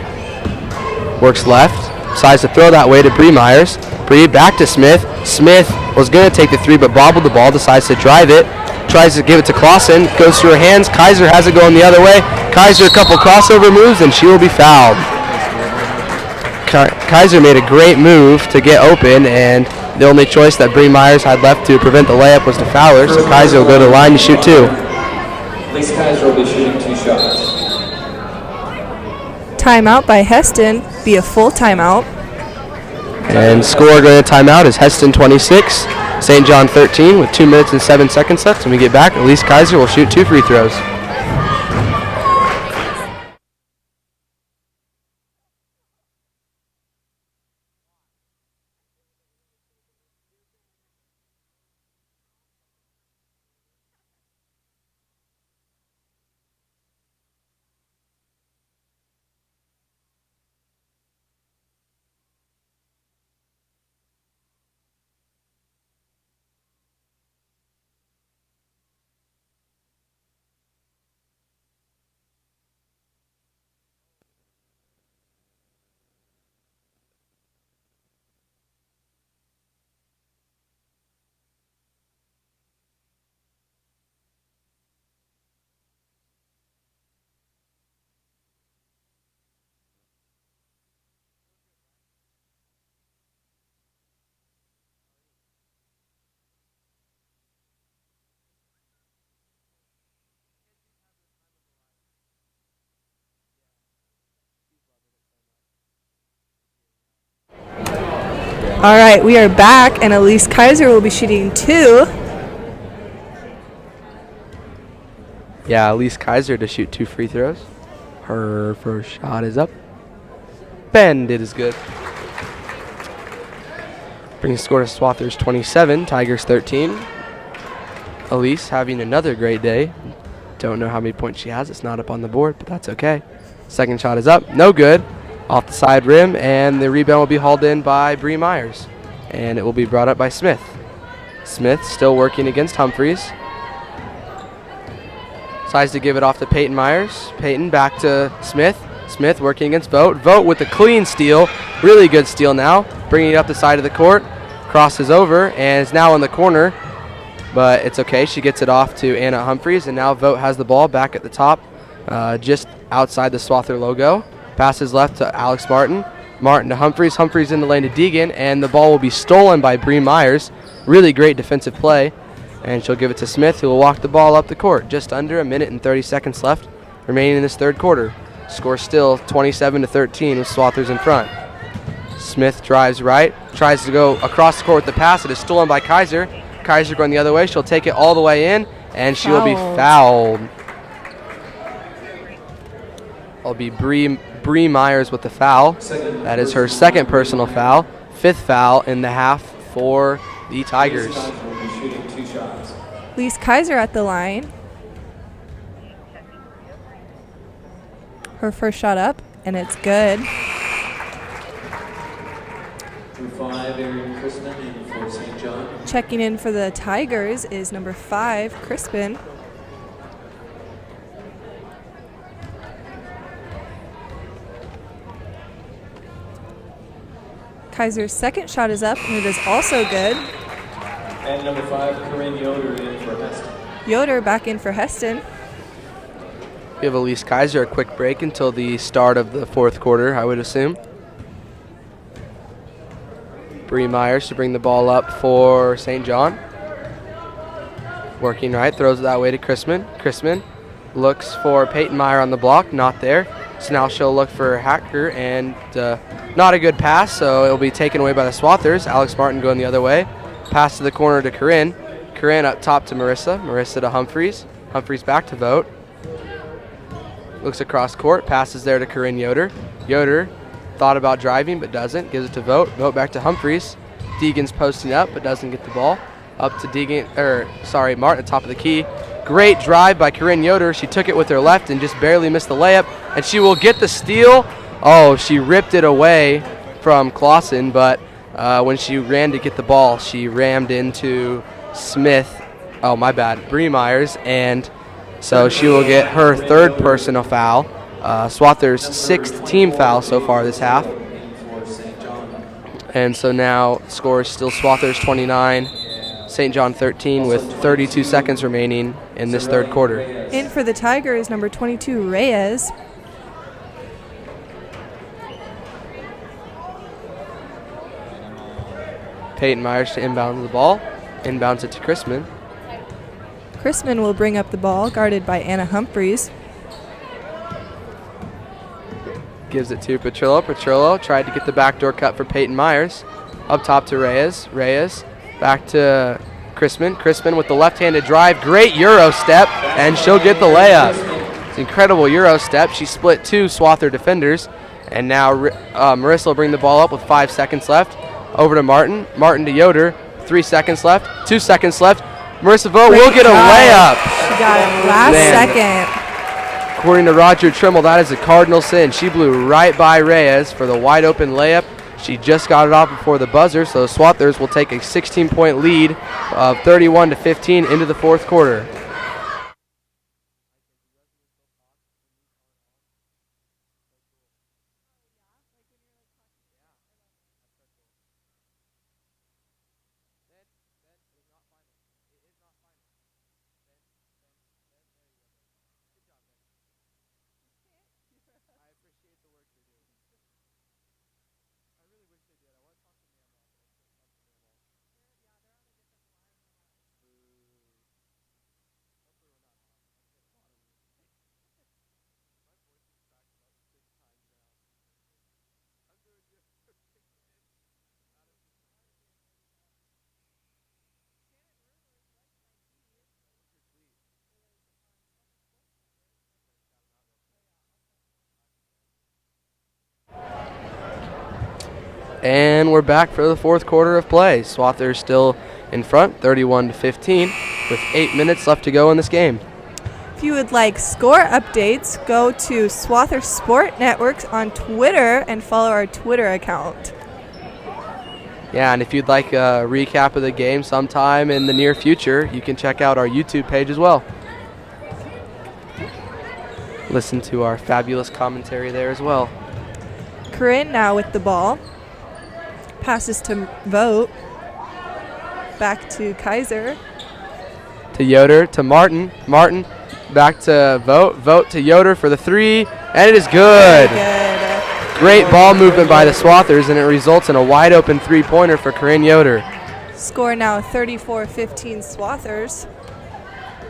Works left. Decides to throw that way to Bree Myers. Bree back to Smith. Smith was going to take the three, but bobbled the ball. Decides to drive it. Tries to give it to Clausen. Goes through her hands. Kaiser has it going the other way. Kaiser a couple crossover moves, and she will be fouled. Kaiser made a great move to get open, and the only choice that Bree Myers had left to prevent the layup was to foul her, so Kaiser will go to the line to shoot 2. Lisa Kaiser will be shooting 2 shots. Timeout by Hesston. Be a full timeout. And score going to timeout is Hesston 26, St. John 13 with 2 minutes and 7 seconds left. When we get back, Elise Kaiser will shoot 2 free throws. All right, we are back, and Elise Kaiser will be shooting 2. Yeah, Elise Kaiser to shoot 2 free throws. Her first shot is up. Bend, it is good. Brings the score to Swathers 27, Tigers 13. Elise having another great day. Don't know how many points she has. It's not up on the board, but that's okay. Second shot is up. No good. Off the side rim, and the rebound will be hauled in by Bree Myers. And it will be brought up by Smith. Smith still working against Humphreys. Decides to give it off to Peyton Myers. Peyton back to Smith. Smith working against Vogt. Vogt with a clean steal. Really good steal now. Bringing it up the side of the court. Crosses over and is now in the corner. But it's okay. She gets it off to Anna Humphreys. And now Vogt has the ball back at the top. Just outside the Swather logo. Passes left to Alex Martin. Martin to Humphreys. Humphreys in the lane to Deegan. And the ball will be stolen by Bree Myers. Really great defensive play. And she'll give it to Smith, who will walk the ball up the court. Just under a minute and 30 seconds left remaining in this third quarter. Score still 27-13 with Swathers in front. Smith drives right. Tries to go across the court with the pass. It is stolen by Kaiser. Kaiser going the other way. She'll take it all the way in. And she will be fouled. It'll be Bree Myers with the foul. That is her second personal foul. 5th foul in the half for the Tigers. Elise Kaiser at the line. Her first shot up, and it's good. Number 5, Erin Crispin in for St. John. Checking in for the Tigers is number 5, Crispin. Kaiser's second shot is up, and it is also good. And number 5, Corinne Yoder in for Hesston. Yoder back in for Hesston. Give Elise Kaiser a quick break until the start of the fourth quarter, I would assume. Bree Myers to bring the ball up for St. John. Working right, throws it that way to Chrisman. Chrisman looks for Peyton Meyer on the block, not there. So now she'll look for Hacker, and not a good pass, so it'll be taken away by the Swathers. Alex Martin going the other way. Pass to the corner to Corinne. Corinne up top to Marissa. Marissa to Humphreys. Humphreys back to Vogt. Looks across court. Passes there to Corinne Yoder. Yoder thought about driving but doesn't. Gives it to Vogt. Vogt back to Humphreys. Deegan's posting up but doesn't get the ball. Up to Martin at top of the key. Great drive by Corinne Yoder. She took it with her left and just barely missed the layup. And she will get the steal. Oh, she ripped it away from Clausen, but when she ran to get the ball, she rammed into Smith. Oh, my bad. Bree Myers. And so she will get her third personal foul. Swathers' 6th team foul so far this half. And so now score is still Swathers 29, St. John 13 with 32 seconds remaining in this third quarter. In for the Tigers, number 22, Reyes. Peyton Myers to inbound the ball. Inbounds it to Chrisman. Chrisman will bring up the ball, guarded by Anna Humphreys. Gives it to Petrillo. Petrillo tried to get the backdoor cut for Peyton Myers. Up top to Reyes. Reyes back to Chrisman. Chrisman with the left-handed drive. Great Euro step, and she'll get the layup. It's an incredible Euro step. She split 2 Swather defenders, and now Marissa will bring the ball up with 5 seconds left. Over to Martin. Martin to Yoder. 3 seconds left. 2 seconds left. Marissa Vogt will get a layup. She got it last second. According to Roger Trimble, that is a cardinal sin. She blew right by Reyes for the wide open layup. She just got it off before the buzzer, so Swathers will take a 16-point lead of 31-15 into the fourth quarter. And we're back for the fourth quarter of play. Swathers still in front, 31-15, with 8 minutes left to go in this game. If you would like score updates, go to Swathers Sport Networks on Twitter and follow our Twitter account. Yeah, and if you'd like a recap of the game sometime in the near future, you can check out our YouTube page as well. Listen to our fabulous commentary there as well. Corinne now with the ball. Passes to Vogt. Back to Kaiser. To Yoder, to Martin. Martin back to Vogt. Vogt to Yoder for the 3, and it is good. Great ball movement by the Swathers, and it results in a wide open 3-pointer for Corinne Yoder. Score now 34-15 Swathers.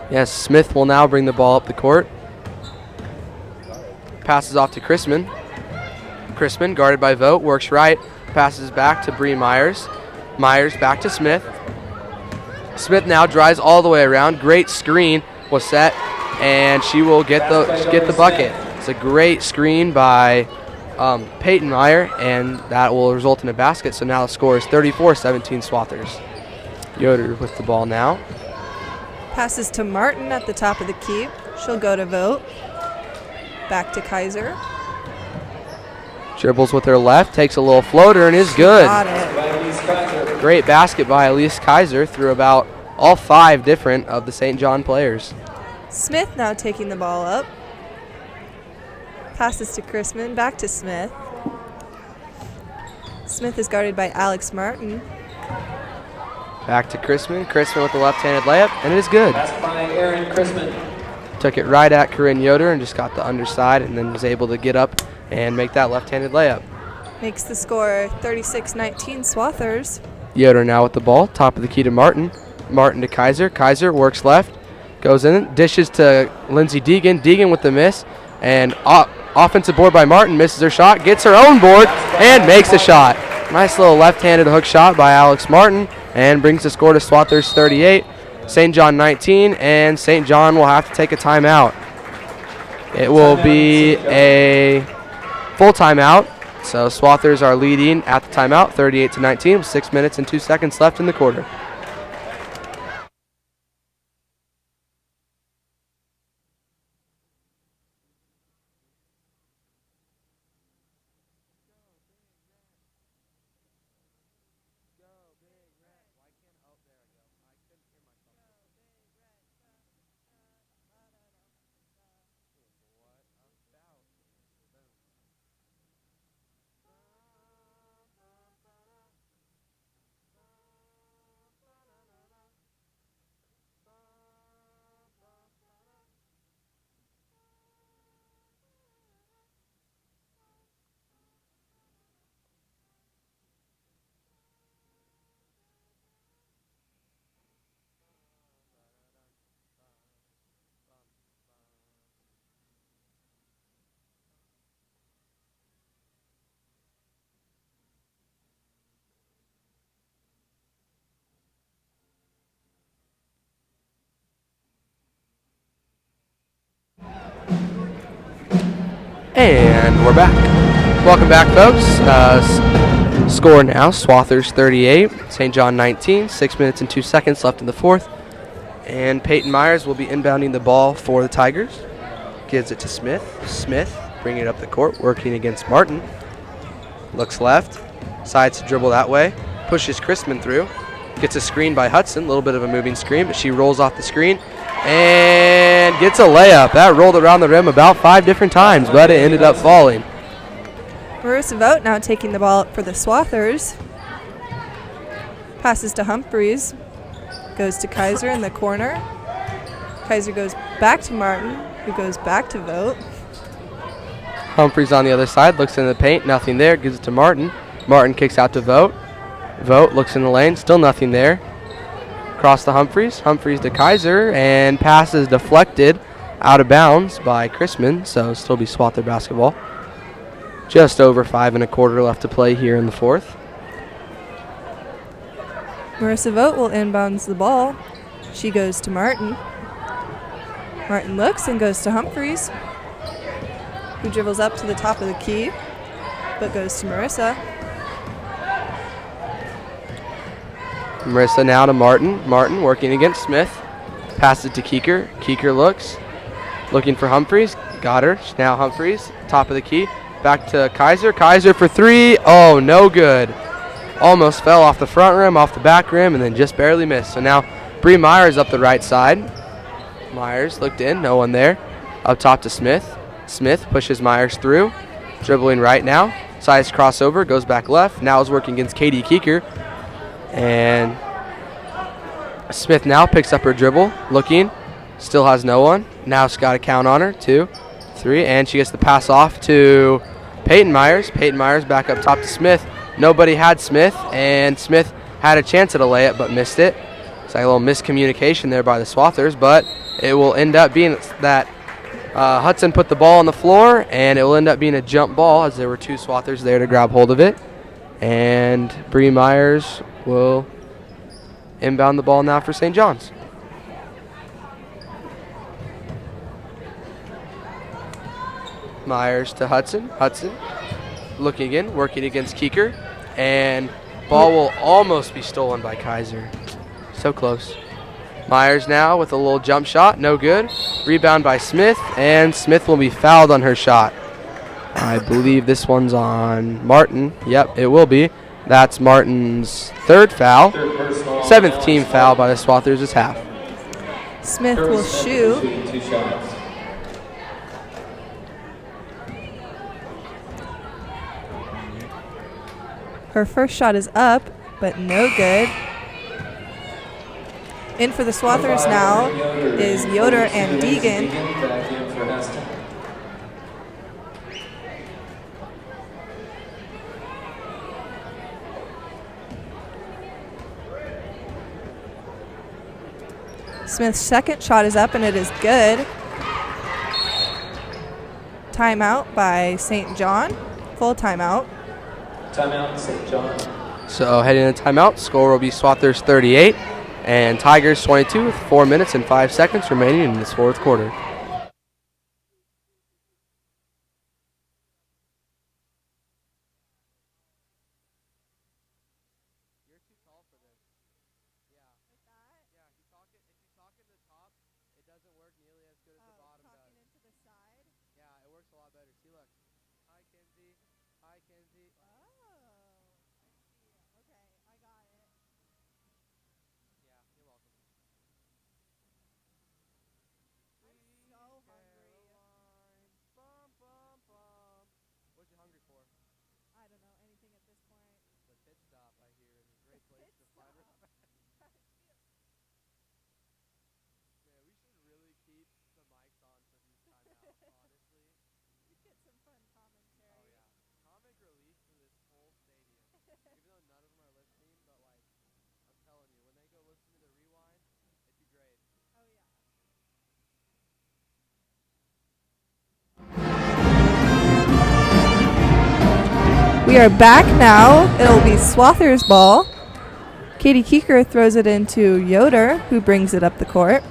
Yes, Smith will now bring the ball up the court. Passes off to Chrisman. Chrisman, guarded by Vogt, works right. Passes back to Bree Myers. Myers back to Smith. Smith now drives all the way around. Great screen was set, and she will get the bucket. It's a great screen by Peyton Meyer, and that will result in a basket. So now the score is 34-17 Swathers. Yoder with the ball now. Passes to Martin at the top of the key. She'll go to Vogt. Back to Kaiser. Dribbles with her left, takes a little floater, and is good. Got it. Great basket by Elise Kaiser through about all 5 different of the St. John players. Smith now taking the ball up. Passes to Chrisman, back to Smith. Smith is guarded by Alex Martin. Back to Chrisman. Chrisman with the left-handed layup, and it is good. That's by Aaron Chrisman. Took it right at Corinne Yoder and just got the underside, and then was able to get up and make that left-handed layup. Makes the score 36-19 Swathers. Yoder now with the ball, top of the key to Martin. Martin to Kaiser. Kaiser works left, goes in, dishes to Lindsay Deegan. Deegan with the miss, and Offensive board by Martin, misses her shot, gets her own board, and makes the shot. Nice little left-handed hook shot by Alex Martin, and brings the score to Swathers 38, St. John 19, and St. John will have to take a timeout. It will be a full timeout, so Swathers are leading at the timeout, 38-19, with 6 minutes and 2 seconds left in the quarter. And we're back. Welcome back, folks. Score now, Swathers 38, St. John 19, 6 minutes and 2 seconds left in the fourth. And Peyton Myers will be inbounding the ball for the Tigers. Gives it to Smith. Smith bringing it up the court, working against Martin. Looks left, decides to dribble that way, pushes Christman through. Gets a screen by Hudson, a little bit of a moving screen, but she rolls off the screen and gets a layup. That rolled around the rim about 5 different times, but it ended up falling. Marissa Vogt now taking the ball up for the Swathers. Passes to Humphreys. Goes to Kaiser in the corner. Kaiser goes back to Martin, who goes back to Vogt. Humphreys on the other side, looks in the paint, nothing there, gives it to Martin. Martin kicks out to Vogt. Vogt looks in the lane, still nothing there. Across to Humphreys. Humphreys to Kaiser, and pass is deflected out of bounds by Chrisman, so still be Swather basketball. Just over 5 1/4 left to play here in the fourth. Marissa Vogt will inbounds the ball. She goes to Martin. Martin looks and goes to Humphreys, who dribbles up to the top of the key, but goes to Marissa. Marissa now to Martin. Martin working against Smith. Passes it to Keeker. Keeker looking for Humphreys. Got her. Now Humphreys, top of the key. Back to Kaiser. Kaiser for 3. Oh, no good. Almost fell off the front rim, off the back rim, and then just barely missed. So now Bree Myers up the right side. Myers looked in, no one there. Up top to Smith. Smith pushes Myers through. Dribbling right now. Size crossover, goes back left. Now is working against Katie Keeker. And Smith now picks up her dribble, looking, still has no one. Now she's got a count on her, 2, 3, and she gets the pass off to Peyton Myers. Peyton Myers back up top to Smith. Nobody had Smith, and Smith had a chance at a layup but missed it. It's like a little miscommunication there by the Swathers, but it will end up being that Hudson put the ball on the floor, and it will end up being a jump ball as there were 2 Swathers there to grab hold of it. And Bree Myers will inbound the ball now for St. John's. Myers to Hudson. Hudson looking again, working against Keeker. And ball will almost be stolen by Kaiser. So close. Myers now with a little jump shot. No good. Rebound by Smith. And Smith will be fouled on her shot. I believe this one's on Martin. Yep, it will be. That's Martin's 3rd foul. 7th team foul by the Swathers is half. Smith will shoot. Her first shot is up, but no good. In for the Swathers now is Yoder and Deegan. Smith's second shot is up, and it is good. timeout by St. John. Full timeout. Timeout, St. John. So heading into timeout, score will be Swathers 38 and Tigers 22 with 4 minutes and 5 seconds remaining in this fourth quarter. We are back now. It'll be Swathers' ball. Katie Keeker throws it into Yoder, who brings it up the court.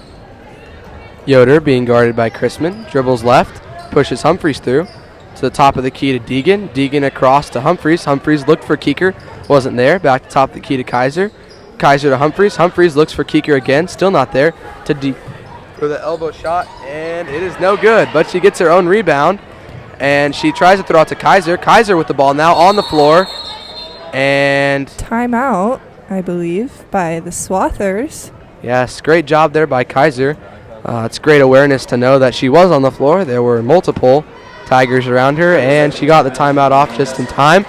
Yoder being guarded by Chrisman, dribbles left, pushes Humphreys through to the top of the key to Deegan. Deegan across to Humphreys. Humphreys looked for Keeker, wasn't there. Back to top of the key to Kaiser. Kaiser to Humphreys. Humphreys looks for Keeker again, still not there. To for the elbow shot, and it is no good, but she gets her own rebound. And she tries to throw out to Kaiser. Kaiser with the ball now on the floor. And timeout, I believe, by the Swathers. Yes, great job there by Kaiser. It's great awareness to know that she was on the floor. There were multiple Tigers around her, and she got the timeout off just in time.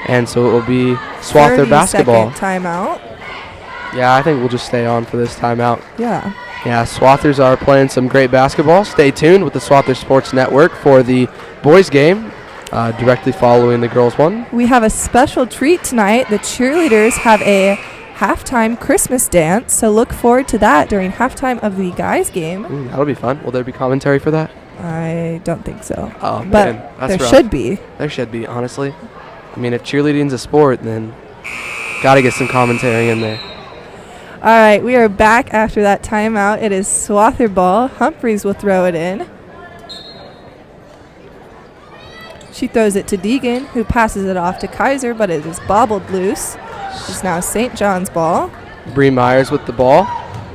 And so it will be Swather basketball. Timeout. Yeah, I think we'll just stay on for this timeout. Yeah. Yeah, Swathers are playing some great basketball. Stay tuned with the Swathers Sports Network for the boys game directly following the girls one. We have a special treat tonight. The cheerleaders have a halftime Christmas dance, so look forward to that during halftime of the guys game. That'll be fun. Will there be commentary for that? I don't think so. Oh, but man, that's there rough. should be. There should be, honestly. I mean, if cheerleading's a sport, then got to get some commentary in there. All right, we are back after that timeout. It is Swather ball. Humphreys will throw it in. She throws it to Deegan, who passes it off to Kaiser, but it is bobbled loose. It's now St. John's ball. Bree Myers with the ball.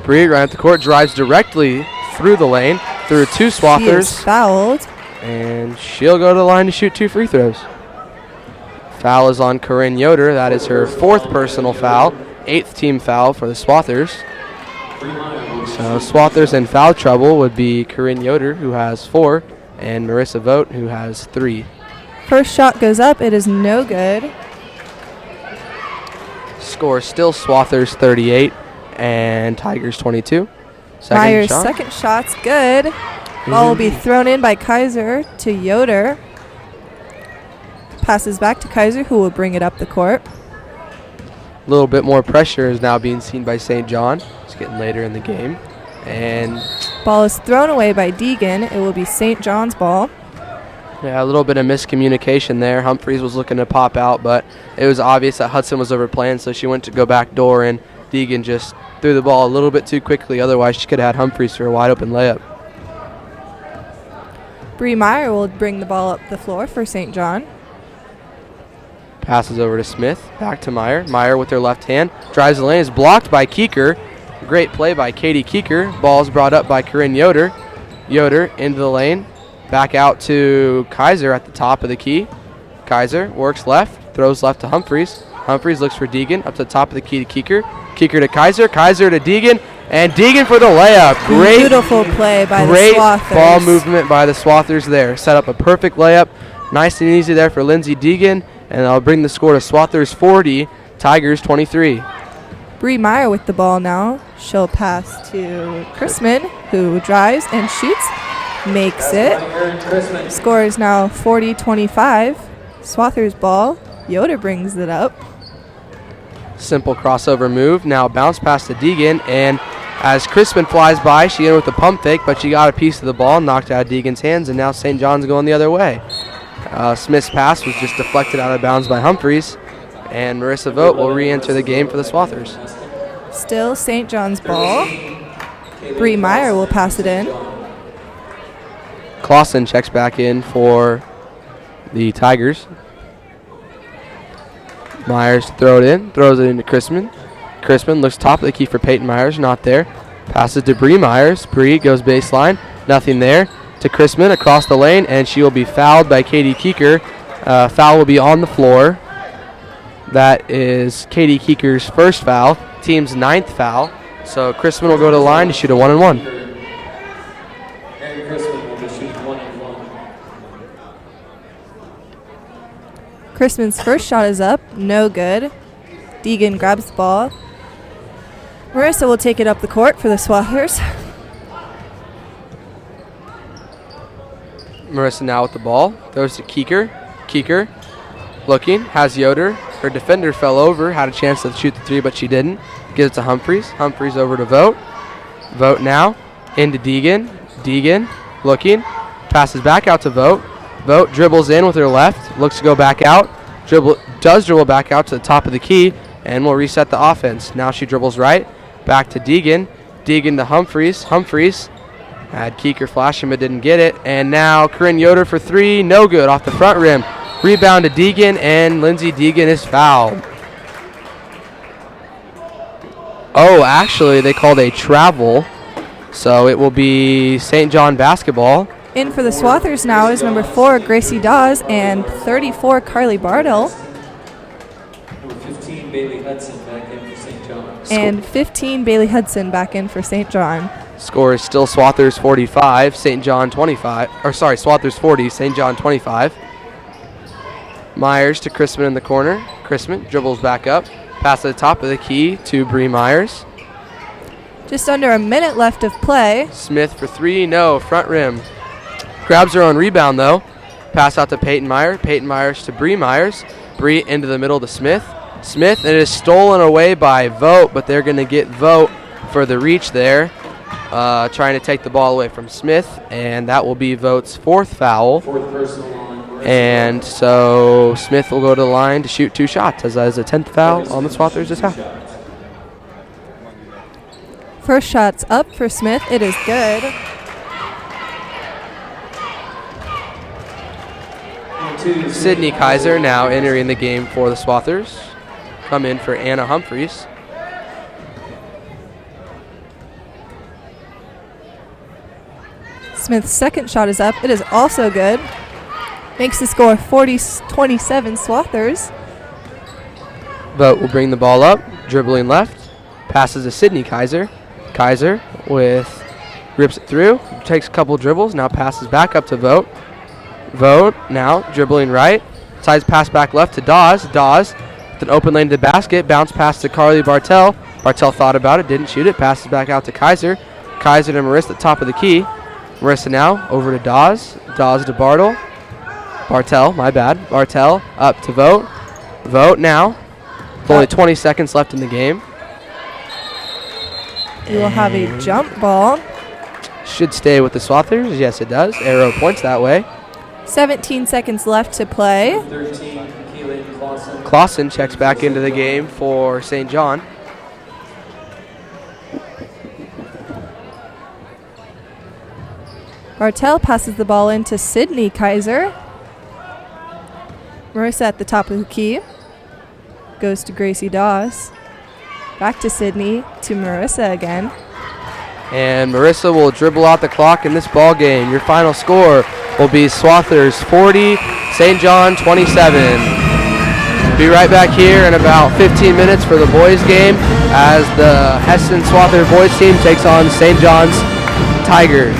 Bree right at the court, drives directly through the lane, through two Swathers. She is fouled. And she'll go to the line to shoot 2 free throws. Foul is on Corinne Yoder. That is her 4th personal foul. 8th team foul for the Swathers. So Swathers in foul trouble would be Corinne Yoder, who has 4, and Marissa Vogt, who has 3. First shot goes up. It is no good. Score still Swathers 38 and Tigers 22. Myers' second shot's good. Ball will be thrown in by Kaiser to Yoder. Passes back to Kaiser, who will bring it up the court. A little bit more pressure is now being seen by St. John. It's getting later in the game. And ball is thrown away by Deegan. It will be St. John's ball. Yeah, a little bit of miscommunication there. Humphreys was looking to pop out, but it was obvious that Hudson was overplaying, so she went to go back door, and Deegan just threw the ball a little bit too quickly. Otherwise, she could have had Humphreys for a wide open layup. Bree Meyer will bring the ball up the floor for St. John. Passes over to Smith, back to Meyer. Meyer with her left hand, drives the lane, is blocked by Keeker. Great play by Katie Keeker. Ball's brought up by Corinne Yoder. Yoder into the lane, back out to Kaiser at the top of the key. Kaiser works left, throws left to Humphreys. Humphreys looks for Deegan, up to the top of the key to Keeker. Keeker to Kaiser, Kaiser to Deegan, and Deegan for the layup. Great, beautiful play by the Swathers. Great Ball movement by the Swathers there. Set up a perfect layup. Nice and easy there for Lindsay Deegan. And I'll bring the score to Swathers 40, Tigers 23. Bree Meyer with the ball now. She'll pass to Chrisman, who drives and shoots. Makes it. Score is now 40-25. Swathers ball. Yoder brings it up. Simple crossover move. Now bounce pass to Deegan. And As Crispin flies by, she in with the pump fake, but she got a piece of the ball, knocked out of Deegan's hands, and now St. John's going the other way. Smith's pass was just deflected out of bounds by Humphreys, and Marissa Vogt will re-enter the game for the Swathers. Still St. John's ball. Bree Meyer will pass it in. Clausen checks back in for the Tigers. Myers throw it in, throws it into Crispin. Crispin looks top of the key for Peyton Myers, not there. Passes to Bree Myers. Bree goes baseline, nothing there. To Crispin across the lane, and she will be fouled by Katie Keeker. Foul will be on the floor. That is Katie Keeker's first foul, team's 9th foul. So Crispin will go to the line to shoot a 1-and-1. And Crispin will be shooting 1-and-1. Crispin's first shot is up, no good. Deegan grabs the ball. Marissa will take it up the court for the Swathers. Marissa now with the ball. Throws to Keeker. Keeker looking. Has Yoder. Her defender fell over. Had a chance to shoot the 3, but she didn't. Gives it to Humphreys. Humphreys over to Vogt. Vogt now into Deegan. Deegan looking. Passes back out to Vogt. Vogt dribbles in with her left. Looks to go back out. Does dribble back out to the top of the key. And will reset the offense. Now she dribbles right. Back to Deegan. Deegan to Humphreys. Humphreys had Keeker flash him, but didn't get it. And now Corinne Yoder for 3. No good off the front rim. Rebound to Deegan, and Lindsay Deegan is fouled. Oh, actually, they called a travel. So it will be St. John basketball. In for the Swathers now is number 4, Gracie Dawes, and 34, Carly Bartle. Number 15, Bailey Hudson back in for St. John. And 15, Bailey Hudson back in for St. John. Score is still Swathers 45, St. John 25. Or sorry, Swathers 40, St. John 25. Myers to Crispin in the corner. Crispin dribbles back up. Pass at the top of the key to Bree Myers. Just under a minute left of play. Smith for 3, no, front rim. Grabs her own rebound though. Pass out to Peyton Meyer. Peyton Myers to Bree Myers. Bree into the middle to Smith. Smith, and it is stolen away by Vogt, but they're going to get Vogt for the reach there. Trying to take the ball away from Smith, and that will be Vogt's 4th foul. 4th personal on. And so Smith will go to the line to shoot 2 shots, as that is a 10th foul on the Swathers this half. First shot's up for Smith. It is good. Sydney Kaiser now entering the game for the Swathers. Come in for Anna Humphreys. Smith's second shot is up. It is also good. Makes the score 40-27 Swathers. Vogt will bring the ball up, dribbling left. Passes to Sydney Kaiser. Kaiser rips it through, takes a couple dribbles, now passes back up to Vogt. Vogt now dribbling right. Sides pass back left to Dawes. Dawes with an open lane to the basket. Bounce pass to Carly Bartel. Bartel thought about it, didn't shoot it. Passes back out to Kaiser. Kaiser to Marissa at the top of the key. Marissa now over to Dawes. Dawes to Bartle. Bartel, my bad. Bartel up to Vogt. Vogt now. With only 20 seconds left in the game. We will have a jump ball. Should stay with the Swathers. Yes, it does. Arrow points that way. 17 seconds left to play. 13, Keelan Clausen. Clausen checks back into the game for St. John. Bartel passes the ball into Sydney Kaiser. Marissa at the top of the key. Goes to Gracie Dawes. Back to Sydney, to Marissa again. And Marissa will dribble out the clock in this ball game. Your final score will be Swathers 40, St. John 27. Be right back here in about 15 minutes for the boys game as the Hesston Swather boys team takes on St. John's Tigers.